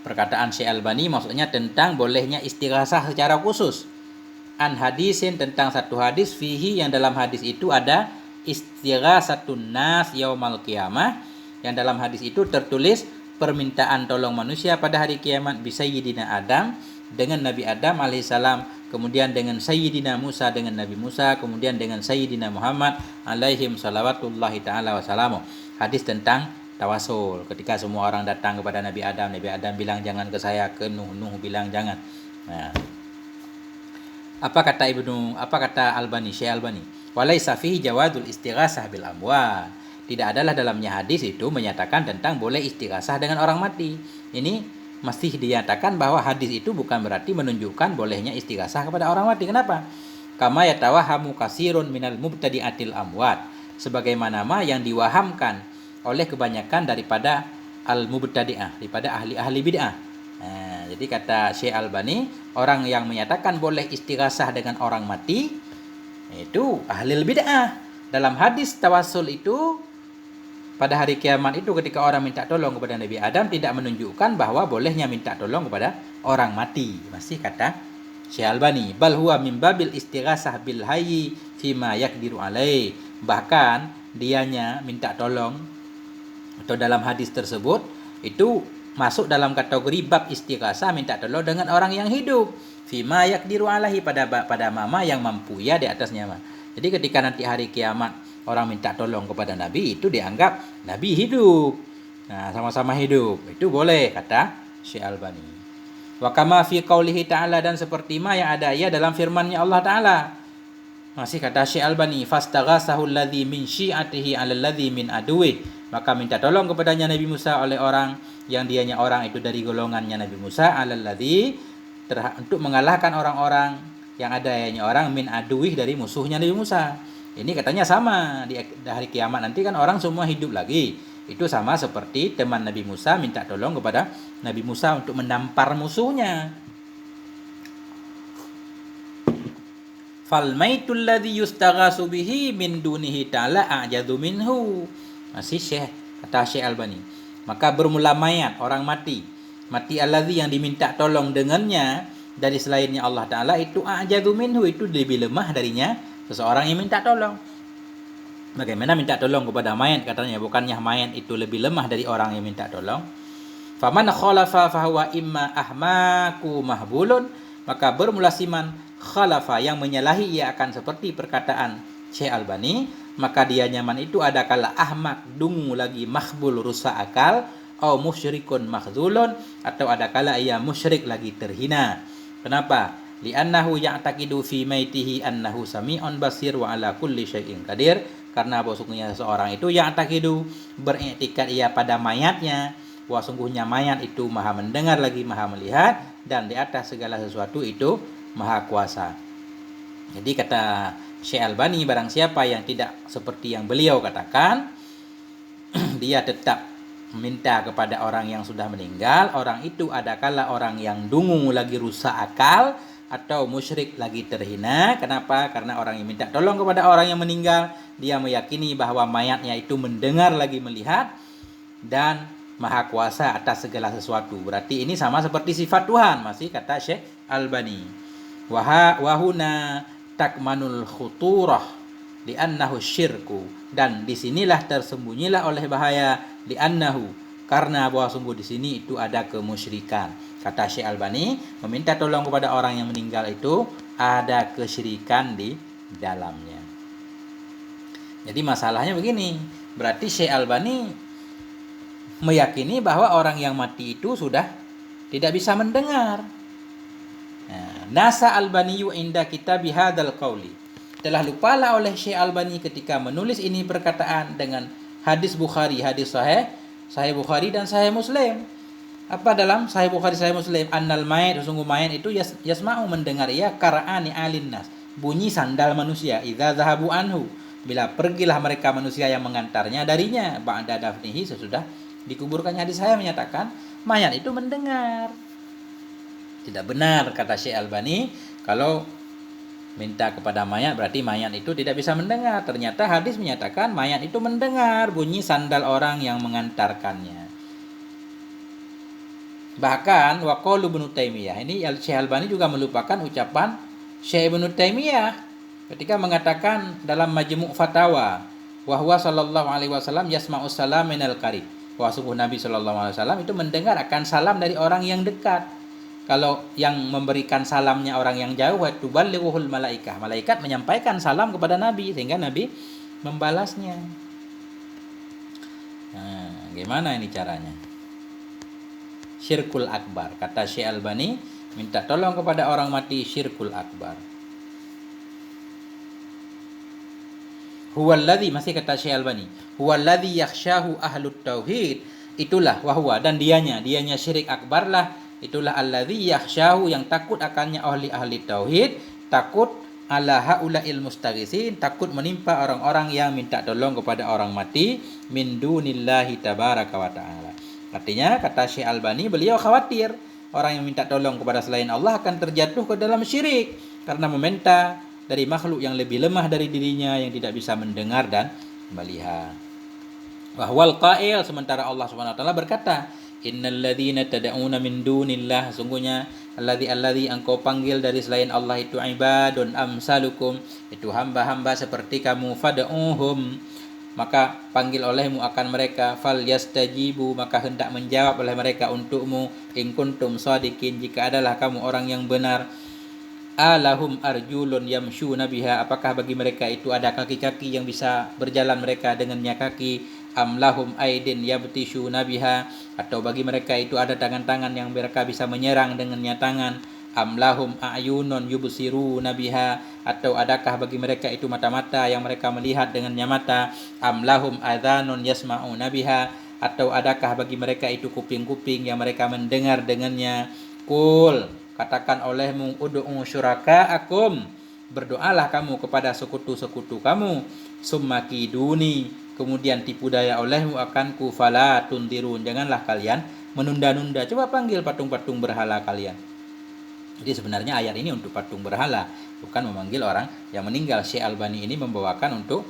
Perkataan Syekh Albani maksudnya tentang bolehnya istighasah secara khusus. An hadisin, tentang satu hadis, fihi, yang dalam hadis itu ada istighasatun nas yaumal qiyamah, yang dalam hadis itu tertulis permintaan tolong manusia pada hari kiamat, bi sayyidina Adam, dengan Nabi Adam alaihissalam, kemudian dengan Sayyidina Musa, dengan Nabi Musa, kemudian dengan Sayyidina Muhammad alaihim salawatullahi ta'ala wassalamu. Hadis tentang tawasul, ketika semua orang datang kepada Nabi Adam bilang jangan ke saya, ke Nuh bilang jangan. Apa kata Albani, Syekh Albani? Walaisa fihi jawadul istighasah bil amwat. Tidak adalah dalamnya hadis itu menyatakan tentang boleh istighasah dengan orang mati. Ini masih dinyatakan bahwa hadis itu bukan berarti menunjukkan bolehnya istighasah kepada orang mati. Kenapa? Kama yatawahamu kasirun minal mubtadi'atil amwat. Sebagaimana yang diwahamkan oleh kebanyakan daripada al-mubtadi'ah, daripada ahli-ahli bid'ah. Nah, jadi kata Syekh Albani, orang yang menyatakan boleh istighasah dengan orang mati itu ahli bid'ah. Dalam hadis tawassul itu pada hari kiamat itu ketika orang minta tolong kepada Nabi Adam tidak menunjukkan bahwa bolehnya minta tolong kepada orang mati. Masih kata Syekh Albani, bal huwa min babil istighasah bil hayyi fima yaqdiru alai. Bahkan dianya minta tolong atau dalam hadis tersebut itu masuk dalam kategori bab istighasah minta tolong dengan orang yang hidup. Fima yaqdiru alaihi pada mama yang mampu ya di atasnya. Jadi ketika nanti hari kiamat orang minta tolong kepada Nabi itu dianggap Nabi hidup. Nah, sama-sama hidup. Itu boleh kata Syekh Albani. Wa kama fi qaulihi ta'ala, dan seperti yang ada ya dalam firman-Nya Allah Ta'ala. Masih kata Syekh Albani, fastaghasahu alladhi min syi'atihi 'ala alladhi min aduwih. Maka minta tolong kepadanya Nabi Musa oleh orang yang dianya orang itu dari golongannya Nabi Musa, 'ala alladhi untuk mengalahkan orang-orang yang adanya orang min aduwih dari musuhnya Nabi Musa. Ini katanya sama di hari kiamat nanti kan orang semua hidup lagi. Itu sama seperti teman Nabi Musa minta tolong kepada Nabi Musa untuk menampar musuhnya. Fal maitul ladzi yustaghasu bihi min dunihi ta'ala a'jadu minhu. Masih Syekh kata Syekh Albani. Maka bermula mayat orang mati. Mati alladzi yang diminta tolong dengannya dari selainnya Allah Ta'ala itu a'jadu minhu, itu lebih lemah darinya seseorang yang minta tolong. Bagaimana minta tolong kepada mayat katanya, bukannya mayat itu lebih lemah dari orang yang minta tolong. Faman khalafa fahuwa imma ahmaku mahbulun. Maka bermula siman khalafa yang menyalahi ia akan seperti perkataan Syekh Albani, maka dia nyaman itu ada kala ahmak dungu lagi mahbul rusak akal, atau musyrikun mahzulun, atau ada kala ia musyrik lagi terhina. Kenapa? Li'annahu ya'taqidu fi maitihi annahu sami'un basir wa ala kulli syai'in qadir. Karena bahwa sungguhnya seseorang itu ya'taqidu beriktikad ia pada mayatnya bahwa sungguhnya mayat itu maha mendengar lagi maha melihat, dan di atas segala sesuatu itu maha kuasa. Jadi kata Syekh Albani, barang siapa yang tidak seperti yang beliau katakan, dia tetap meminta kepada orang yang sudah meninggal, orang itu adakala orang yang dungu lagi rusak akal atau musyrik lagi terhina. Kenapa? Karena orang yang minta tolong kepada orang yang meninggal, dia meyakini bahwa mayatnya itu mendengar lagi melihat dan maha kuasa atas segala sesuatu. Berarti ini sama seperti sifat Tuhan, masih kata Syekh Albani. Wahuna takmanul khuturah li'annahu syirku, dan disinilah tersembunyilah oleh bahaya li'annahu, karena bahwa sungguh di sini itu ada kemusyrikan. Kata Syekh Albani, meminta tolong kepada orang yang meninggal itu ada kesyirikan di dalamnya. Jadi masalahnya begini, berarti Syekh Albani meyakini bahwa orang yang mati itu sudah tidak bisa mendengar. Nasa Albaniyu inda kitab bihadzal qauli. Telah lupalah oleh Syekh Albani ketika menulis ini perkataan dengan hadis Bukhari, hadis Sahih Bukhari dan Sahih Muslim. Apa dalam Sahih Bukhari Sahih Muslim? Annal mayit, sungguh mayit itu yasma'u mendengar ia qara'ani alinnas, bunyi sandal manusia, idza zahabu anhu, bila pergilah mereka manusia yang mengantarnya darinya, ba'da dafnihi, sesudah dikuburkannya. Hadis saya menyatakan mayat itu mendengar. Tidak benar kata Syekh Albani kalau minta kepada mayat berarti mayat itu tidak bisa mendengar. Ternyata hadis menyatakan mayat itu mendengar bunyi sandal orang yang mengantarkannya. Bahkan waqalu Ibnu Taimiyah, ini Syekh Albani juga melupakan ucapan Syekh Ibnu Taimiyah ketika mengatakan dalam Majmu' Fatawa, wa huwa sallallahu alaihi wasallam yasma'u salam minal qarib. Bahwa sungguh Nabi sallallahu alaihi wasallam itu mendengar akan salam dari orang yang dekat. Kalau yang memberikan salamnya orang yang jauh, wa tuballighuhul malaikah, malaikat menyampaikan salam kepada Nabi sehingga Nabi membalasnya. Nah, gimana ini caranya? Syirkul akbar. Kata Syekh Albani, minta tolong kepada orang mati syirkul akbar. Huwallazi, masih kata Syekh Albani, huwallazi yakhshahu ahlut tauhid, itulah wahwa, dan dianya syirik akbar lah, itulah allazi yakhshahu, yang takut akannya ahli tauhid, takut ala haula'il mustaghisin, takut menimpa orang-orang yang minta tolong kepada orang mati, min dunillahi tabaraka wa ta'ala. Artinya kata Syekh Albani, beliau khawatir orang yang minta tolong kepada selain Allah akan terjatuh ke dalam syirik karena meminta dari makhluk yang lebih lemah dari dirinya yang tidak bisa mendengar dan melihat. Wahwal qail, sementara Allah Subhanahu wa taala berkata, innal ladzina tad'una min dunillah, sungguhnya alladzi engkau panggil dari selain Allah itu ibadun amsalukum, itu hamba-hamba seperti kamu, fad'uhum, maka panggil olehmu akan mereka, fal yastajibu, maka hendak menjawab oleh mereka untukmu, in kuntum shadiqin, jika adalah kamu orang yang benar. Alahum arjulun yamshuna biha, apakah bagi mereka itu ada kaki-kaki yang bisa berjalan mereka dengannya kaki, am lahum aidin yabtishuna biha, atau bagi mereka itu ada tangan-tangan yang mereka bisa menyerang dengannya tangan, am lahum a'yunun yubsiruna biha, atau adakah bagi mereka itu mata-mata yang mereka melihat dengannya mata, am lahum adhanun yasma'una biha, atau adakah bagi mereka itu kuping-kuping yang mereka mendengar dengannya. Qul, katakan olehmu, ud'u syuraka'akum, berdoalah kamu kepada sekutu-sekutu kamu, summa kiduni, kemudian tipu daya olehmu akanku, fala tundirun, janganlah kalian menunda-nunda. Coba panggil patung-patung berhala kalian. Jadi sebenarnya ayat ini untuk patung berhala, bukan memanggil orang yang meninggal. Syekh Albani ini membawakan untuk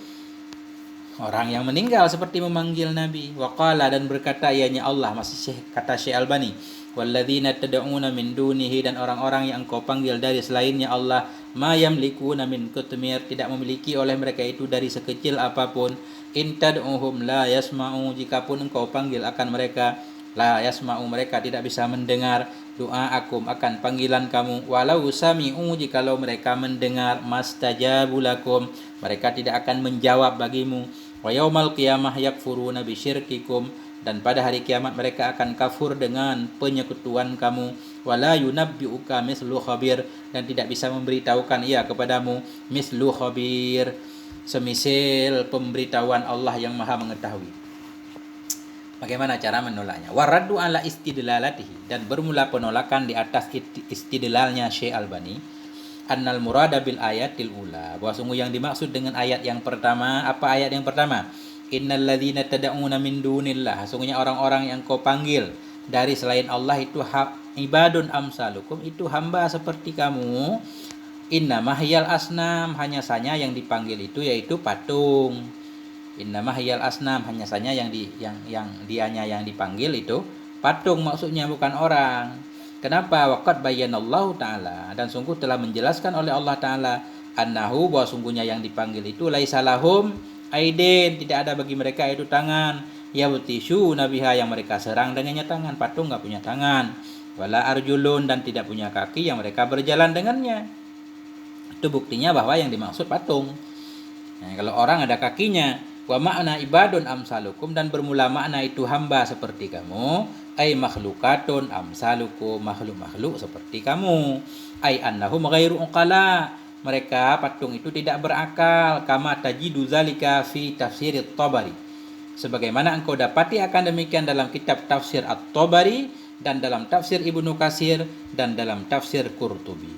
orang yang meninggal seperti memanggil Nabi. Waqala, dan berkata ianya Allah, masih kata Syekh Albani, walladzina tad'una min dunihi, dan orang-orang yang engkau panggil dari selainnya Allah, ma yamlikuna min qutmir, tidak memiliki oleh mereka itu dari sekecil apapun, in tad'uhum la yasma'u, jikapun engkau panggil akan mereka, la yasma'u, mereka tidak bisa mendengar, doa akum, akan panggilan kamu, walau sami'u, jikalau mereka mendengar, mastajabu lakum, mereka tidak akan menjawab bagimu, wa yaumal qiyamah yakfuruna bisyirkikum, dan pada hari kiamat mereka akan kafur dengan penyekutuan kamu, wala yunabbi'uka mislu khabir, dan tidak bisa memberitahukan ia kepadamu mislu khabir, semisal pemberitahuan Allah yang maha mengetahui. Bagaimana cara menolaknya? Waraddu ala istidlalatihi, dan bermula penolakan di atas istidlalnya Syekh Albani, annal murada bil ayatil ula, bahwa sungguh yang dimaksud dengan ayat yang pertama, apa ayat yang pertama? Innal ladzina tad'una min dunillah, sungguhnya orang-orang yang kau panggil dari selain Allah itu ibadun amsalukum, itu hamba seperti kamu. Innama hiyal asnam, hanya saja yang dipanggil itu yaitu patung. Innama hiyal asnam, hanya saja yang dianya yang dipanggil itu patung, maksudnya bukan orang. Kenapa? Waqad bayyanallahu ta'ala, dan sungguh telah menjelaskan oleh Allah Ta'ala, annahu, bahwa sungguhnya yang dipanggil itu laisa lahum aidin, tidak ada bagi mereka itu tangan, yabtishu nabiha, yang mereka serang dengannya tangan, patung enggak punya tangan, wala arjulun, dan tidak punya kaki yang mereka berjalan dengannya. Itu buktinya bahwa yang dimaksud patung. Nah, kalau orang ada kakinya, wa makna ibadun amsalukum, dan bermula makna itu hamba seperti kamu, ay makhlukatun amsalukum, makhluk-makhluk seperti kamu, ay annahum ghairu uqala, mereka patung itu tidak berakal, kama tajidu zalika fi tafsir at-Tabari, sebagaimana engkau dapati akan demikian dalam kitab tafsir at-Tabari, dan dalam tafsir Ibnu Katsir, dan dalam tafsir Qurtubi.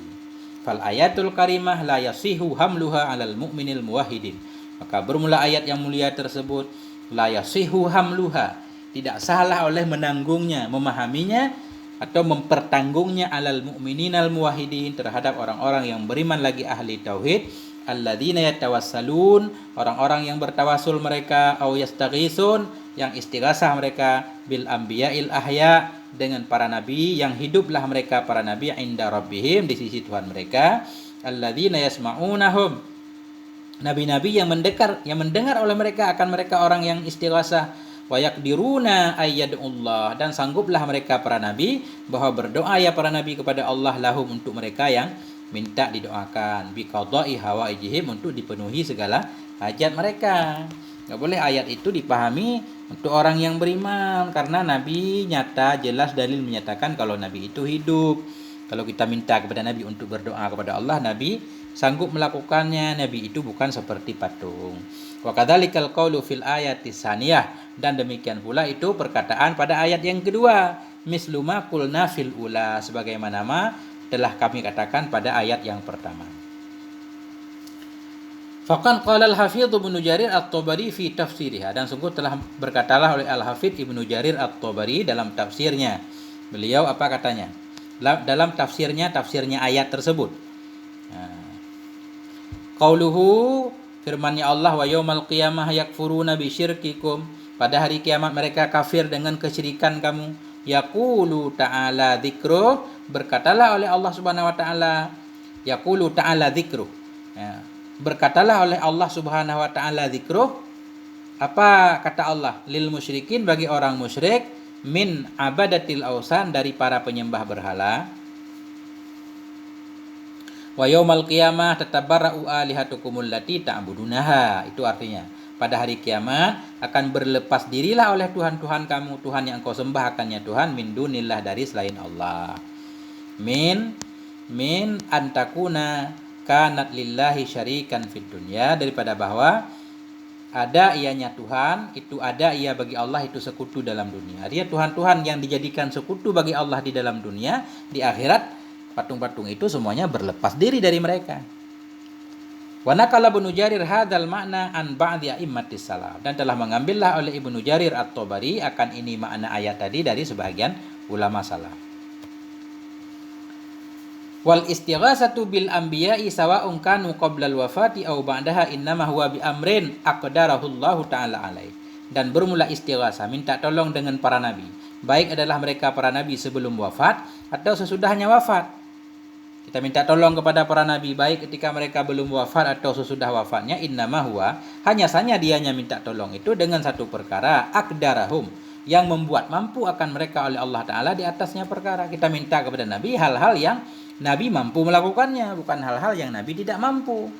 Fal ayatul karimah la yasihu hamluha 'alal mu'minil muwahhidin, maka bermula ayat yang mulia tersebut, la yasihu hamluha, tidak salah oleh menanggungnya, memahaminya atau mempertanggungnya, alal mu'mininal muwahhidin, terhadap orang-orang yang beriman lagi ahli tauhid, alladzina yatawassalun, orang-orang yang bertawasul mereka, au yastaghisun, yang istighasah mereka, bil anbiya'il ahya, dengan para nabi yang hiduplah mereka, para nabi, inda rabbihim, di sisi Tuhan mereka, alladzina yasma'unahum, nabi-nabi yang mendengar oleh mereka, akan mereka orang yang istighasah, wa yaqdiruna ayyadullah, dan sangguplah mereka para nabi bahwa berdoa ya para nabi kepada Allah, lahum, untuk mereka yang minta didoakan, bi qada'i hawaijihim, untuk dipenuhi segala hajat mereka. Enggak boleh ayat itu dipahami untuk orang yang beriman, karena nabi nyata jelas dalil menyatakan kalau nabi itu hidup. Kalau kita minta kepada nabi untuk berdoa kepada Allah, nabi sanggup melakukannya. Nabi itu bukan seperti patung. Wa kadzalikal qaulu fil ayatis tsaniyah, dan demikian pula itu perkataan pada ayat yang kedua, misluma qulna fil ula, sebagaimana telah kami katakan pada ayat yang pertama. Faqan qala al-Hafidz Ibnu Jarir At-Tabari fi tafsiriha, dan sungguh telah berkatalah oleh Al-Hafidz Ibnu Jarir At-Tabari dalam tafsirnya. Beliau apa katanya? Dalam tafsirnya ayat tersebut. Qauluhu, firman-Nya Allah, wa yaumal qiyamah yakfuruna bi syirkikum, pada hari kiamat mereka kafir dengan kesyirikan kamu. Yaqulu ta'ala dzikruh, berkatalah oleh Allah Subhanahu wa taala, yaqulu ta'ala dzikruh. Ya. Berkatalah oleh Allah Subhanahu wa taala dzikruh. Apa kata Allah? Lil musyrikin, bagi orang musyrik, min abadatil ausan, dari para penyembah berhala. Wa yaumal qiyamah tatabarra'u alihatukumul lati ta'budunaha. Itu artinya pada hari kiamat akan berlepas dirilah oleh Tuhan-Tuhan kamu, Tuhan yang kau sembah akannya Tuhan, min dunillah, dari selain Allah. Min antakuna kanat lillahi syarikan fid dunya, daripada bahwa ada ianya Tuhan, itu ada ia bagi Allah itu sekutu dalam dunia. Artinya Tuhan-Tuhan yang dijadikan sekutu bagi Allah di dalam dunia, di akhirat patung-patung itu semuanya berlepas diri dari mereka. Wa naqala Ibnu Jarir hadzal makna an ba'di a'immatis salaf, dan telah mengambillah oleh Ibnu Jarir At-Tabari akan ini makna ayat tadi dari sebagian ulama salaf. Wal istighasatu bil anbiya'i sawa'un kanu qablal wafati aw ba'daha innama huwa bi amrin aqdarahullahu ta'ala alaih. Dan bermula istighasah, minta tolong dengan para nabi, baik adalah mereka para nabi sebelum wafat atau sesudahnya wafat. Kita minta tolong kepada para nabi baik ketika mereka belum wafat atau sesudah wafatnya. Innama huwa, hanya saja dianya minta tolong itu dengan satu perkara, aqdarahum, yang membuat mampu akan mereka oleh Allah Ta'ala di atasnya perkara. Kita minta kepada nabi hal-hal yang Nabi mampu melakukannya, bukan hal-hal yang Nabi tidak mampu.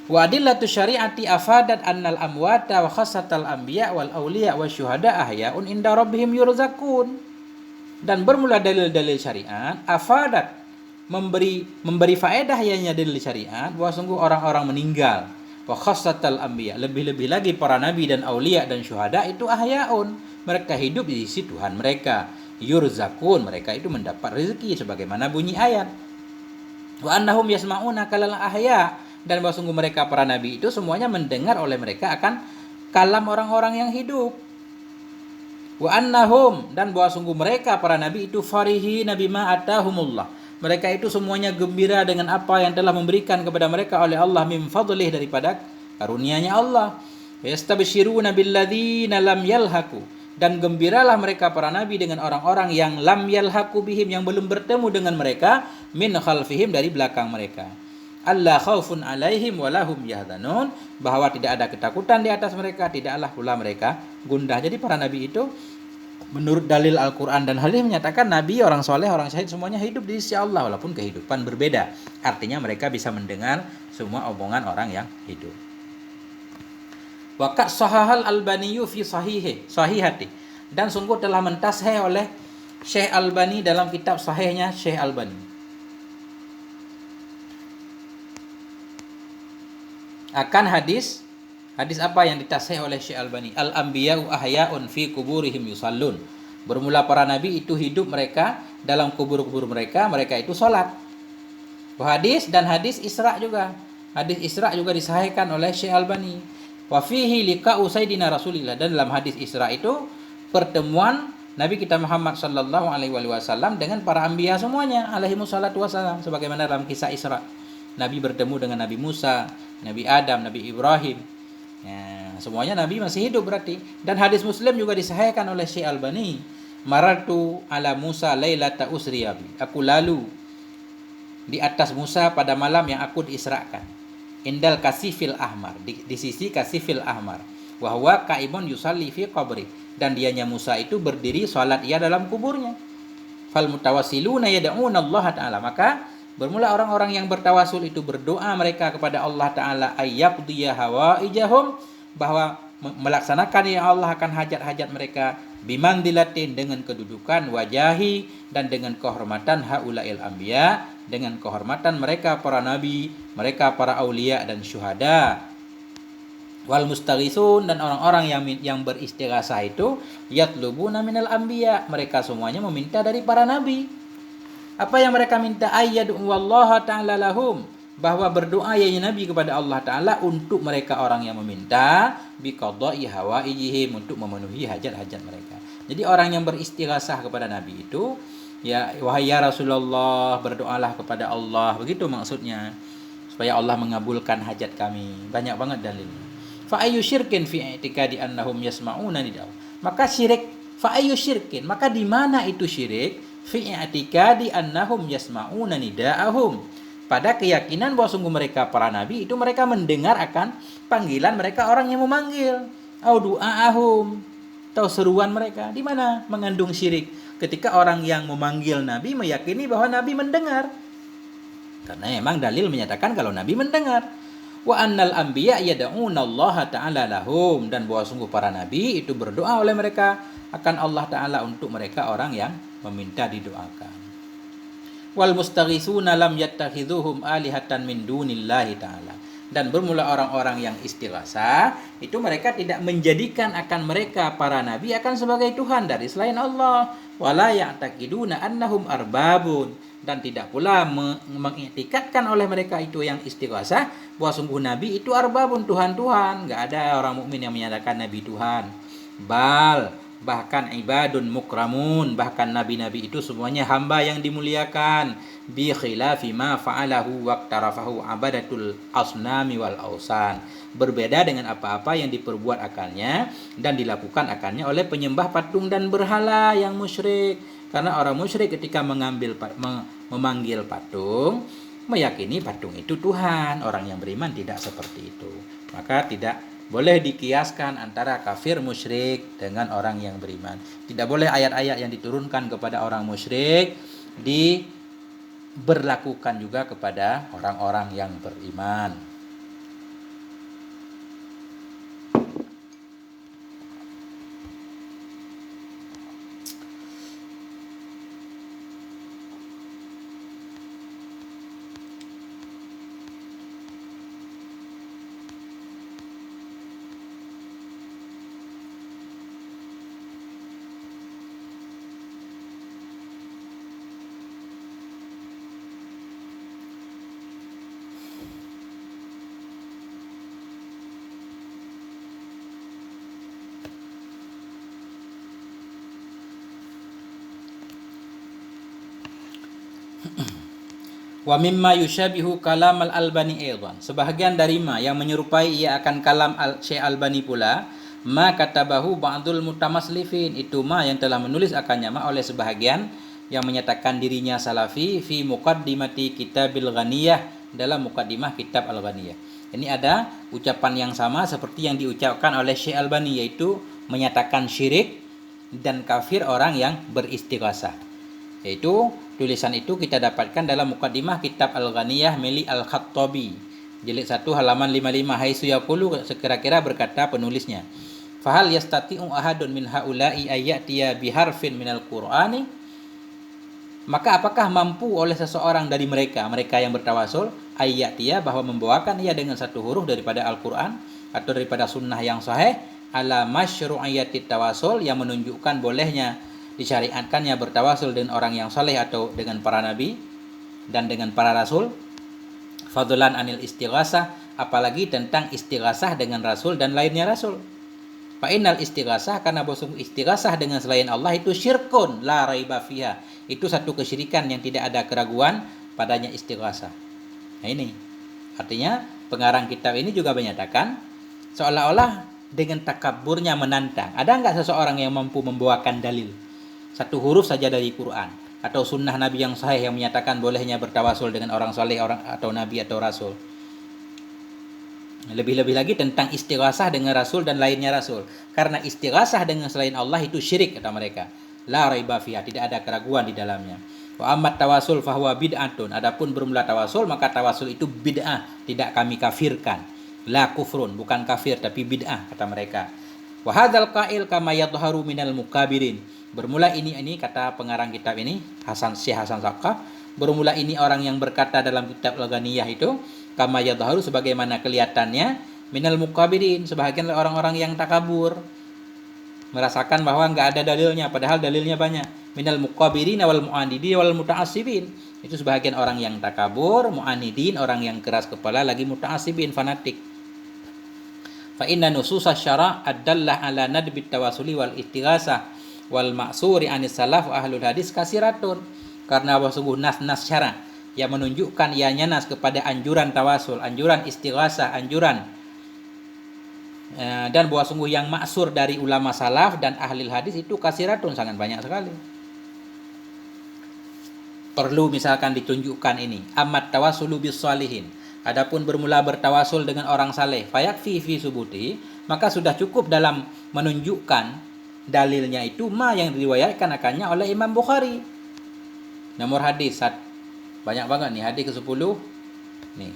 Wa adillatu syari'ati afadat annal amwata wa khassatal anbiya wal awliya wa syuhada ahya'un inda rabbihim yurzakun. Dan bermula dalil-dalil syariat afadat, memberi faedah ianya dalil syariat bahwa sungguh orang-orang meninggal, wa khassatal anbiya, lebih-lebih lagi para nabi dan aulia dan syuhada itu ahya'un, mereka hidup di sisi Tuhan mereka. Yurzakun, mereka itu mendapat rezeki sebagaimana bunyi ayat. Wa annahum yasma'una kalal ahya, dan bahwa sungguh mereka para nabi itu semuanya mendengar oleh mereka akan kalam orang-orang yang hidup. Wa annahum, dan bahwa sungguh mereka para nabi itu farihi nabi ma atahumullah, mereka itu semuanya gembira dengan apa yang telah memberikan kepada mereka oleh Allah min fadlih, daripada karunia-Nya Allah. Yastabshiruna billadzina lam yalhaqu, dan gembiralah mereka para nabi dengan orang-orang yang lam yalhaqu bihim, yang belum bertemu dengan mereka, min khalfihim, dari belakang mereka. Alla khaufun alaihim walahum yahzanun, bahwa tidak ada ketakutan di atas mereka, tidaklah pula mereka gundah. Jadi para nabi itu menurut dalil Al-Quran dan hadis menyatakan nabi, orang soleh, orang syahid semuanya hidup di sisi Allah walaupun kehidupan berbeda. Artinya mereka bisa mendengar semua omongan orang yang hidup. Waqad sahahal Albaniyu fi sahihati, dan sungguh telah mentasheh oleh Syekh Albani dalam kitab sahihnya Syekh Albani akan hadis apa yang ditasheh oleh Syekh Albani, al-anbiya'u ahya'un fi kuburihim yusallun, bermula para nabi itu hidup mereka dalam kubur-kubur mereka, mereka itu salat. Hadis dan hadis Isra juga, hadis Isra juga disahihkan oleh Syekh Albani. Wa fihi liqa'u sayyidina Rasulillah, dan dalam hadis Isra itu pertemuan Nabi kita Muhammad sallallahu alaihi wasallam dengan para anbiya semuanya alaihi wassalatu wassalam, sebagaimana dalam kisah Isra. Nabi bertemu dengan Nabi Musa, Nabi Adam, Nabi Ibrahim. Ya, semuanya Nabi masih hidup berarti. Dan hadis Muslim juga disahihkan oleh Syekh Albani. Marartu ala Musa lailata usriyabi, aku lalu di atas Musa pada malam yang aku diisrakan. Indal kasifil ahmar, di sisi kasifil ahmar. Wa huwa qaimun yusalli fi qabri, dan dianya Musa itu berdiri salat ia dalam kuburnya. Fal mutawassiluna yad'una Allah Ta'ala, maka bermula orang-orang yang bertawasul itu berdoa mereka kepada Allah Ta'ala ayyaqdiya hawaijahum, bahwa melaksanakan ya Allah akan hajat-hajat mereka, bimandilatin, dengan kedudukan, wajahi, dan dengan kehormatan haulail anbiya, dengan kehormatan mereka para nabi, mereka para aulia dan syuhada. Wal mustaghisun, dan orang-orang yang beristighasah itu yatlubuna minal anbiya, mereka semuanya meminta dari para nabi. Apa yang mereka minta? Ayyadu wallaha ta'ala lahum, bahwa berdoa ya nabi kepada Allah taala untuk mereka orang yang meminta, biqada'i hawaijihim, untuk memenuhi hajat-hajat mereka. Jadi orang yang beristighasah kepada nabi itu, ya wahai ya Rasulullah, berdoalah kepada Allah, begitu maksudnya, supaya Allah mengabulkan hajat kami. Banyak banget dalilnya. Fa ayyu syirkin fi i'tiqadi annahum yasma'una nidau. Maka syirik, fa ayyu syirkin, maka di mana itu syirik? Fi i'tiqadi annahum yasma'una nida'ahum, pada keyakinan bahwa sungguh mereka para nabi itu mereka mendengar akan panggilan mereka orang yang memanggil, au du'aahum, atau seruan mereka. Di mana mengandung syirik? Ketika orang yang memanggil nabi meyakini bahwa nabi mendengar. Karena memang dalil menyatakan kalau nabi mendengar. Wa annal anbiya yad'una Allah ta'ala lahum, dan bahwa sungguh para nabi itu berdoa oleh mereka akan Allah taala untuk mereka orang yang meminta didoakan. Wal mustaghisuna lam yattakhidhuhum alihatan min dunillahi ta'ala, dan bermula orang-orang yang istighasah itu mereka tidak menjadikan akan mereka para nabi akan sebagai Tuhan dari selain Allah. Wala ya'taqiduna annahum arbabun, dan tidak pula mengiktikadkan oleh mereka itu yang istighasah bahwa sungguh nabi itu arbabun, Tuhan-Tuhan. Enggak ada orang mukmin yang menyatakan nabi Tuhan. Bahkan ibadun mukramun, bahkan nabi-nabi itu semuanya hamba yang dimuliakan. Bi khilafi ma fa'alahu waqtarafahu abadatul asnami wal ausan, berbeda dengan apa-apa yang diperbuat akannya dan dilakukan akannya oleh penyembah patung dan berhala yang musyrik. Karena orang musyrik ketika memanggil patung, meyakini patung itu Tuhan. Orang yang beriman tidak seperti itu. Maka tidak boleh dikiaskan antara kafir musyrik dengan orang yang beriman. Tidak boleh ayat-ayat yang diturunkan kepada orang musyrik diberlakukan juga kepada orang-orang yang beriman. Wa mimma yushabihu kalam al-Albani aidan, sebahagian dari yang menyerupai ia akan kalam Syekh Albani pula, ma katabahu ba'dul mutamaslifin, itu yang telah menulis akannya oleh sebahagian yang menyatakan dirinya salafi fi muqaddimati kitabil ghaniyah, dalam muqaddimah kitab al-ghaniyah. Ini ada ucapan yang sama seperti yang diucapkan oleh Syekh Albani, yaitu menyatakan syirik dan kafir orang yang beristighasah. Yaitu tulisan itu kita dapatkan dalam muqaddimah kitab Al-Ghaniyah milik Al-Khattabi, jilid 1 halaman 55. Haitsu yaqulu, sekira-kira berkata penulisnya, fahal yastati'u ahadun min haula'i ayyatiya biharfin minal Qur'ani, maka apakah mampu oleh seseorang dari mereka yang bertawasul, ayyatiya, bahwa membawakan ia dengan satu huruf daripada Al-Qur'an atau daripada sunnah yang sahih, ala masyru'iyatit tawasul, yang menunjukkan bolehnya disyariatkannya bertawasul dengan orang yang saleh atau dengan para nabi dan dengan para rasul. Fadlan anil istighasah, apalagi tentang istighasah dengan rasul dan lainnya rasul. Fa innal istighasah, karena bahwa istighasah dengan selain Allah itu syirkun la raiba fiha, itu satu kesyirikan yang tidak ada keraguan padanya istighasah. Nah ini artinya pengarang kitab ini juga menyatakan seolah-olah dengan takabburnya menantang, ada enggak seseorang yang mampu membawakan dalil satu huruf saja dari Quran atau sunnah Nabi yang sahih yang menyatakan bolehnya bertawasul dengan orang saleh, orang atau nabi atau rasul. Lebih-lebih lagi tentang istighasah dengan rasul dan lainnya rasul. Karena istighasah dengan selain Allah itu syirik, kata mereka. La raiba fiha, tidak ada keraguan di dalamnya. Wa ammat tawasul fahuwa bid'atun, adapun bermula tawasul maka tawasul itu bid'ah, tidak kami kafirkan. La kufrun, bukan kafir tapi bid'ah, kata mereka. Wa hadzal qail kama yadhharu minal mukabirin, bermula ini kata pengarang kitab ini Syekh Hasan Saqaf, bermula ini orang yang berkata dalam kitab Al-Ghaniyah itu, kama yadhharu, sebagaimana kelihatannya, minal mukabirin, sebahagian orang-orang yang takabur, merasakan bahwa nggak ada dalilnya padahal dalilnya banyak. Minal mukabirin wal mu'anidin wal muta'assibin, itu sebahagian orang yang takabur, mu'anidin orang yang keras kepala, lagi muta'assibin fanatik. Fa inna nususas syara' addallah ala nadbit tawasuli wal istighasah wal ma'suri anis salaf wa ahlul hadis kasiratun, karena bahwa sungguh nas-nas syara' yang menunjukkan ianya nas kepada anjuran tawasul, anjuran istighasah, anjuran dan bahwa sungguh yang maksur dari ulama salaf dan ahli hadis itu kasiratun, sangat banyak sekali. Perlu misalkan ditunjukkan ini, amat tawasulu bis salihin, adapun bermula bertawasul dengan orang saleh, fayakfi fi subuti, maka sudah cukup dalam menunjukkan dalilnya itu ma yang diriwayatkan akannya oleh Imam Bukhari. Nomor hadis banyak banget nih, hadis ke-10 nih.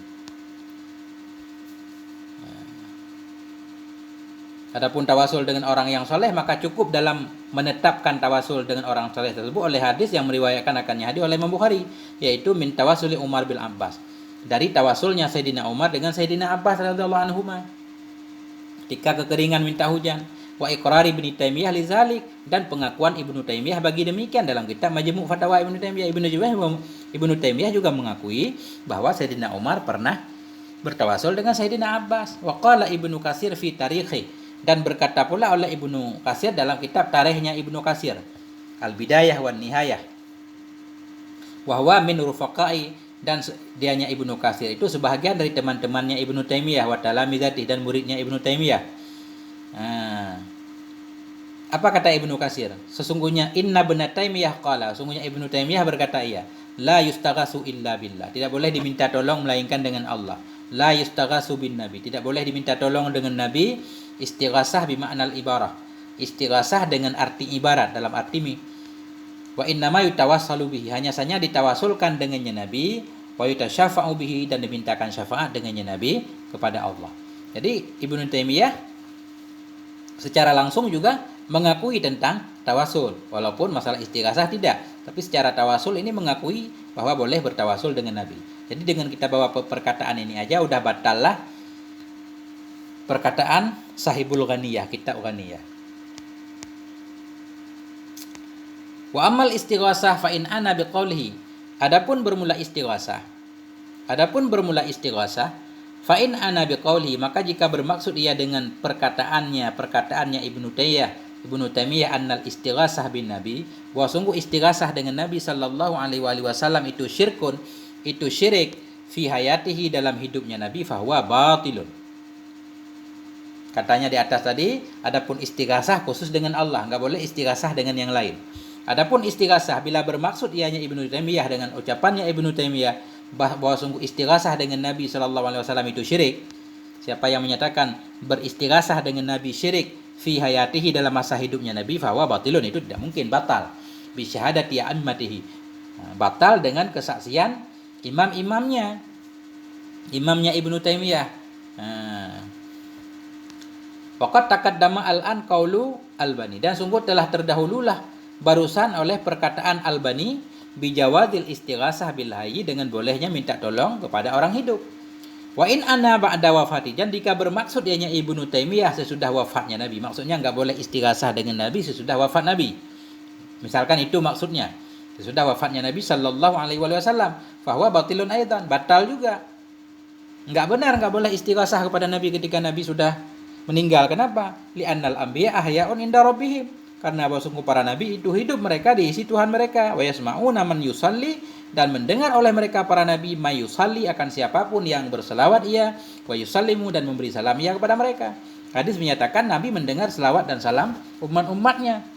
Adapun tawasul dengan orang yang soleh, maka cukup dalam menetapkan tawasul dengan orang soleh tersebut oleh hadis yang meriwayatkan akannya hadis oleh Imam Bukhari, yaitu min tawasuli Umar bil Abbas, dari tawasulnya Sayyidina Umar dengan Sayyidina Abbas radhiyallahu anhuma ketika kekeringan minta hujan, wa iqrari Ibnu Taimiyah lizalik, dan pengakuan Ibnu Taimiyah bagi demikian dalam kitab Majmu' Fatawa Ibnu Taimiyah. Ibnu Taimiyah juga mengakui bahwa Sayyidina Umar pernah bertawasul dengan Sayyidina Abbas. Wa qala Ibnu Katsir fi tarikhi, dan berkata pula oleh Ibnu Katsir dalam kitab tarikhnya Ibnu Katsir Al-Bidayah wan Nihayah, wa huwa min rufaqai, dan dianya Ibnu Katsir itu sebahagian dari teman-temannya Ibnu Taimiyah wa talamizati, dan muridnya Ibnu Taimiyah. Apa kata Ibnu Katsir? Sesungguhnya inna Ibnu Taimiyah qala, sungguhnya Ibnu Taimiyah berkata iya, la yustaghasu illa billah, tidak boleh diminta tolong melainkan dengan Allah. La yustaghasu bin nabi, tidak boleh diminta tolong dengan nabi. Istighasah bimaknal ibarah, istighasah dengan arti ibarat, dalam arti wa innama yutawassalu bihi, hanya saja ditawasulkan dengannya nabi, wa yutasyafa'u bihi, dan dimintakan syafaat dengannya nabi kepada Allah. Jadi Ibnu Taimiyah secara langsung juga mengakui tentang tawasul, walaupun masalah istighasah tidak, tapi secara tawasul ini mengakui bahwa boleh bertawasul dengan nabi. Jadi dengan kita bawa perkataan ini aja udah batal lah perkataan sahibul ghaniyah, kitab ghaniyah. Wa amal istighasah fa in ana biqaulihi, adapun bermula istighasah fa in ana biqaulihi, maka jika bermaksud ia dengan perkataannya Ibnu Taimiyah annal istighasah bin nabi, bahwa sungguh istighasah dengan Nabi sallallahu alaihi wasallam itu syirkun, itu syirik fi hayatihi, dalam hidupnya Nabi, fahuwa batilun. Katanya di atas tadi, adapun istighasah khusus dengan Allah, enggak boleh istighasah dengan yang lain. Adapun istighasah bila bermaksud ianya Ibnu Taimiyah dengan ucapannya Ibnu Taimiyah bahwa sungguh istighasah dengan Nabi sallallahu alaihi wasallam itu syirik. Siapa yang menyatakan beristighasah dengan Nabi syirik fi hayatihi, dalam masa hidupnya Nabi, fahuwa batilun, itu tidak mungkin, batal. Bi syahadati ammatihi, batal dengan kesaksian imamnya Ibnu Taimiyah. Waqad taqaddama al-an qaulu Albani, dan sungguh telah terdahululah barusan oleh perkataan Albani bijawadil istighasah bil hayy, dengan bolehnya minta tolong kepada orang hidup. Wa in ana ba'da wafati, dan jika bermaksud ianya Ibnu Taimiyah sesudah wafatnya Nabi, maksudnya enggak boleh istighasah dengan Nabi sesudah wafat Nabi. Misalkan itu maksudnya, sesudah wafatnya Nabi sallallahu alaihi wasallam, fahuwa batilun aidan, batal juga. Enggak benar, enggak boleh istighasah kepada Nabi ketika Nabi sudah meninggal. Kenapa? Li'annal anbiya ahya'un inda rabbihim, karena bahwa sungguh para nabi itu hidup mereka di sisi Tuhan mereka. Wa yasma'una man yusalli, dan mendengar oleh mereka para nabi mayusalli, akan siapapun yang berselawat ia, wa yusallimu, dan memberi salam ia kepada mereka. Hadis menyatakan Nabi mendengar selawat dan salam umat-umatnya.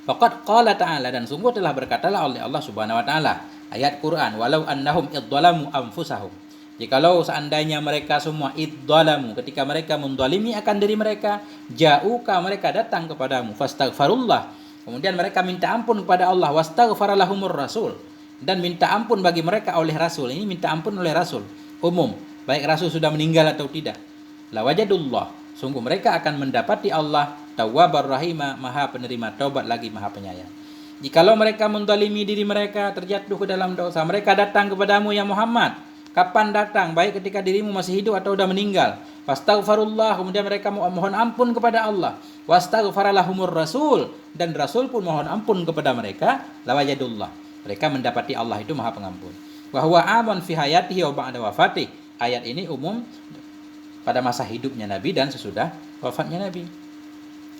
Faqad qala ta'ala, dan sungguh telah berkatalah oleh Allah Subhanahu wa taala, ayat Quran, walau annahum idzalamu anfusahum, jikalau seandainya mereka semua idzalamu, ketika mereka mendolimi akan diri mereka, ja'uka, mereka datang kepadamu, fastaghfarullah, kemudian mereka minta ampun kepada Allah, wastaghfaralahumur rasul, dan minta ampun bagi mereka oleh Rasul. Ini minta ampun oleh Rasul umum, baik Rasul sudah meninggal atau tidak. La wajadullah, sungguh mereka akan mendapati Allah tawwabar rahima, maha penerima taubat lagi maha penyayang. Jikalau mereka mendolimi diri mereka, terjatuh ke dalam dosa, mereka datang kepadamu ya Muhammad, Kapan datang? Baik ketika dirimu masih hidup atau sudah meninggal. Wastaghfirullah, kemudian mereka mohon ampun kepada Allah. Wastaghfaralahumur rasul, dan rasul pun mohon ampun kepada mereka. Lawajadullah, mereka mendapati Allah itu Maha Pengampun. Wa huwa amun fi hayatihi wa ba'da wafatih. Ayat ini umum pada masa hidupnya Nabi dan sesudah wafatnya Nabi.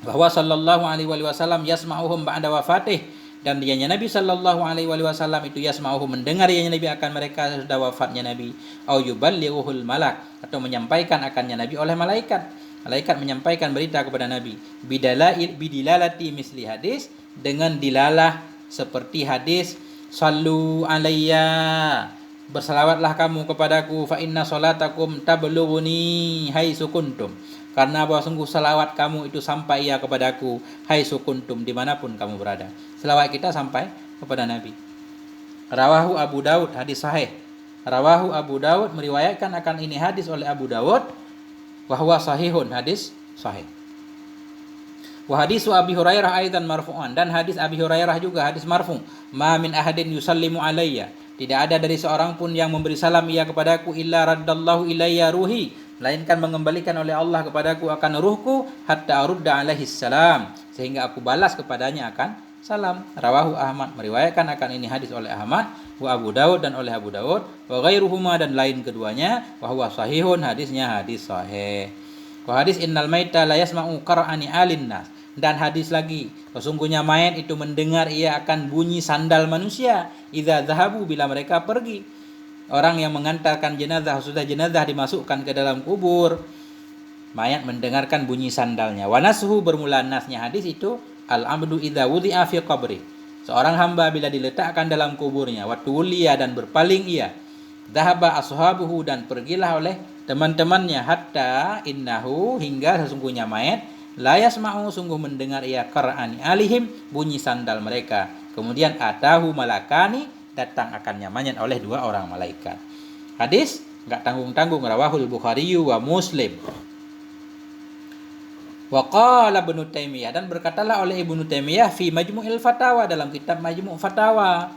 Bahwa sallallahu alaihi wasallam yasma'uhum ba'da wafatih, dan dianya Nabi sallallahu alaihi wasallam itu yasma'uhum mendengar dianya Nabi akan mereka sesudah wafatnya Nabi. Au yuballighuhul malak, atau menyampaikan akannya Nabi oleh malaikat. Malaikat menyampaikan berita kepada Nabi. Bidilalati misli hadis, dengan dilalah seperti hadis sallu alayya, bersalawatlah kamu kepadaku, fa inna salatakum tablughuni haitsu kuntum, karena bahwa sungguh salawat kamu itu sampai ya kepadaku haitsu kuntum, dimanapun kamu berada. Salawat kita sampai kepada Nabi. Rawahu Abu Daud, hadis sahih. Rawahu Abu Daud, meriwayatkan akan ini hadis oleh Abu Daud, wahwa sahihun, hadis sahih. Wa hadisu Abi Hurairah aidan marfu'an, dan hadis Abi Hurairah juga hadis marfu'. Ma min ahadin yusallimu alayya, tidak ada dari seorang pun yang memberi salam ia kepadaku, illa raddallahu ilayya ruhi, melainkan mengembalikan oleh Allah kepadaku akan ruhku, hatta arudda alaihi salam, sehingga aku balas kepadanya akan salam. Rawahu Ahmad, meriwayatkan akan ini hadis oleh Ahmad, wa Abu Daud, dan oleh Abu Daud, wa ghairuhuma, dan lain keduanya, wa huwa sahihun, hadisnya hadis sahih. Wa hadis innal maita la yasma'u qara'ani alin nas, dan hadis lagi, sesungguhnya mayat itu mendengar ia akan bunyi sandal manusia, idza zahabu, bila mereka pergi. Orang yang mengantarkan jenazah, sudah jenazah dimasukkan ke dalam kubur, mayat mendengarkan bunyi sandalnya. Wa nasuhu, bermula nasnya hadis itu, al-abdu idza wudi'a fi qabri, seorang hamba bila diletakkan dalam kuburnya, wa tuliya, dan berpaling ia, dhahaba ashabuhu, dan pergilah oleh teman-temannya, hatta innahu, hingga sesungguhnya mayat, la yasma'u, sungguh mendengar ia, qara'ani alihim, bunyi sandal mereka. Kemudian atahu malakani, datang akannya mayat oleh dua orang malaikat. Hadis enggak tanggung-tanggung, rawahul Bukhari wa Muslim. Wa qala Ibnu Taimiyah, dan berkatalah oleh Ibnu Taimiyah fi Majmu'il Fatawa, dalam kitab Majmu' Fatawa.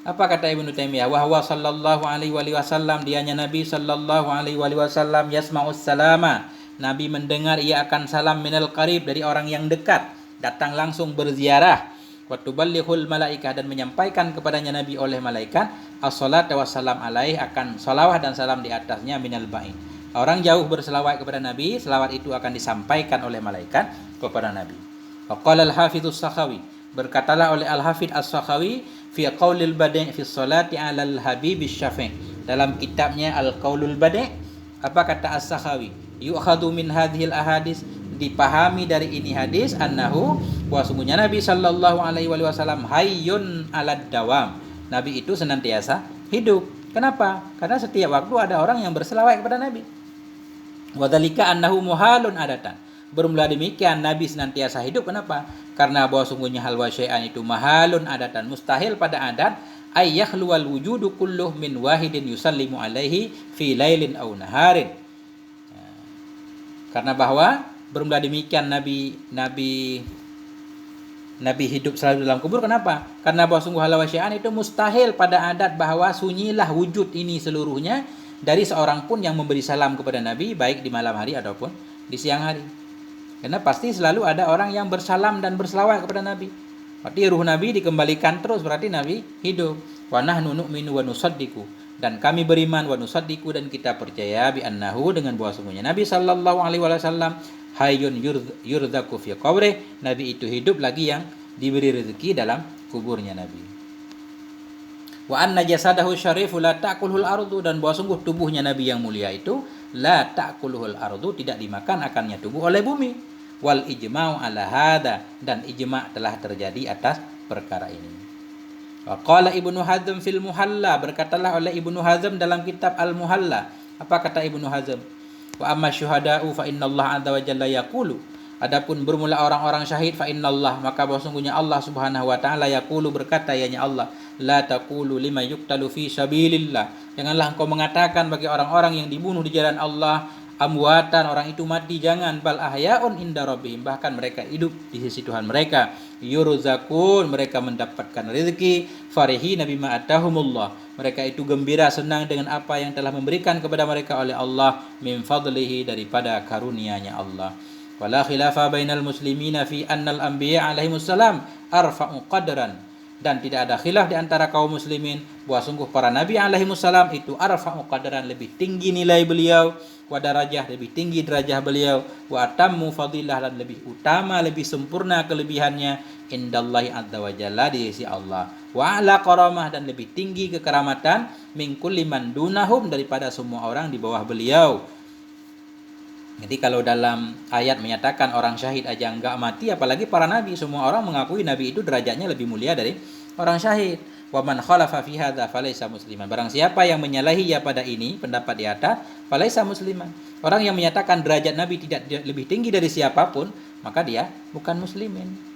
Apa kata Ibnu Taimiyah? Wa huwa sallallahu alaihi wasallam, dianya Nabi sallallahu alaihi wasallam, yasma'us salama, Nabi mendengar ia akan salam minal qarib, dari orang yang dekat, datang langsung berziarah. Wa tuballihul malaikah, dan menyampaikan kepadanya Nabi oleh malaikat, as-salatu wassalam alaih, akan salawat dan salam di atasnya, minal ba'in. Orang jauh berselawat kepada Nabi, selawat itu akan disampaikan oleh malaikat kepada Nabi. Wa qala al-Hafidz as-Sakhawi, berkatalah oleh Al-Hafidz as-Sakhawi fi qaulil badi' fi sholati 'alal habib asy-syafi', dalam kitabnya Al-Qaulul Badi'. Apa kata as-Sakhawi? Yu'khadhu min hadhil ahadis, dipahami dari ini hadis, annahu, bahwa sungguhnya Nabi sallallahu alaihi wasallam hayyun 'alad dawam, Nabi itu senantiasa hidup. Kenapa? Karena setiap waktu ada orang yang berselawat kepada Nabi. Wa dzalika annahu muhalun adatan, bermula demikian Nabi senantiasa hidup. Kenapa? Karena bahwa sungguhnya hal wa syai'an itu mahalun adatan, mustahil pada adat, ay yakhluwal wujudu kulluh min wahidin yusallimu alaihi fi lailin aw naharin. Karena bahwa bermula demikian Nabi hidup selalu dalam kubur. Kenapa? Karena bahwa sungguh hal wa syai'an itu mustahil pada adat, bahwa sunyilah wujud ini seluruhnya dari seorang pun yang memberi salam kepada Nabi, baik di malam hari ataupun di siang hari. Karena pasti selalu ada orang yang bersalam dan berselawat kepada Nabi. Berarti ruh Nabi dikembalikan terus, berarti Nabi hidup. Wa nahnu nu'minu wa nusaddiqu, dan kami beriman, wa nusaddiqu, dan kita percaya, bi annahu, dengan bahwa sungguhnya Nabi sallallahu alaihi wasallam hayyun yurzaku fi qabri, Nabi itu hidup lagi yang diberi rezeki dalam kuburnya Nabi. Wa anna jasadahu syarifu la ta'kuluhul ardu, dan bahwa sungguh tubuhnya Nabi yang mulia itu la ta'kuluhul ardu, tidak dimakan akannya tubuh oleh bumi. Wal ijma'u ala hada, dan ijma' telah terjadi atas perkara ini. Wa qala Ibnu Hazm fil Muhalla, berkatalah oleh Ibnu Hazm dalam kitab Al-Muhalla. Apa kata Ibnu Hazm? Wa amma syuhada'u fa innallaha 'azza wa jalla yaqulu, adapun bermula orang-orang syahid, fa innallah, maka bahwa sungguhnya Allah Subhanahu wa taala yaqulu, berkata ianya Allah, la taqulu liman yuqtalu fi sabilillah, janganlah engkau mengatakan bagi orang-orang yang dibunuh di jalan Allah, amwatan, orang itu mati, jangan, bal ahyaun inda rabbihim, bahkan mereka hidup di sisi Tuhan mereka, yurzakun, mereka mendapatkan rezeki, farihina bima atahumullah, mereka itu gembira senang dengan apa yang telah memberikan kepada mereka oleh Allah, min fadlihi, daripada karunia-Nya Allah. Wala khilafa bainal muslimina fi annal anbiya alaihimussalam arfa'u qadran, dan tidak ada khilaf di antara kaum muslimin bahwa sungguh para nabi alaihimussalam itu arfa'u qadran, lebih tinggi nilai beliau, wa darajah, lebih tinggi derajah beliau, wa atammu fadilah, dan lebih utama, lebih sempurna kelebihannya, indallahi azza wa jalla, di sisi Allah, wa ala karamah, dan lebih tinggi kekeramatan, min kulli man dunahum, daripada semua orang di bawah beliau. Jadi kalau dalam ayat menyatakan orang syahid aja enggak mati, apalagi para nabi, semua orang mengakui nabi itu derajatnya lebih mulia dari orang syahid. Wa man khalafa fi hadza falaysa musliman. Barang siapa yang menyalahi ya pada ini, pendapat di atas, falaysa musliman. Orang yang menyatakan derajat nabi tidak lebih tinggi dari siapapun, maka dia bukan muslimin.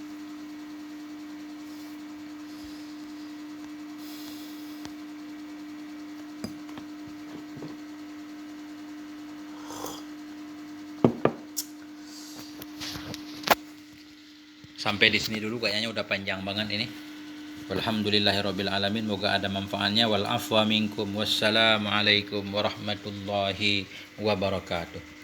Sampai di sini dulu, kayaknya udah panjang banget ini. Walhamdulillahirabbil alamin, moga ada manfaatnya. Wal afwa minkum, wassalamualaikum warahmatullahi wabarakatuh.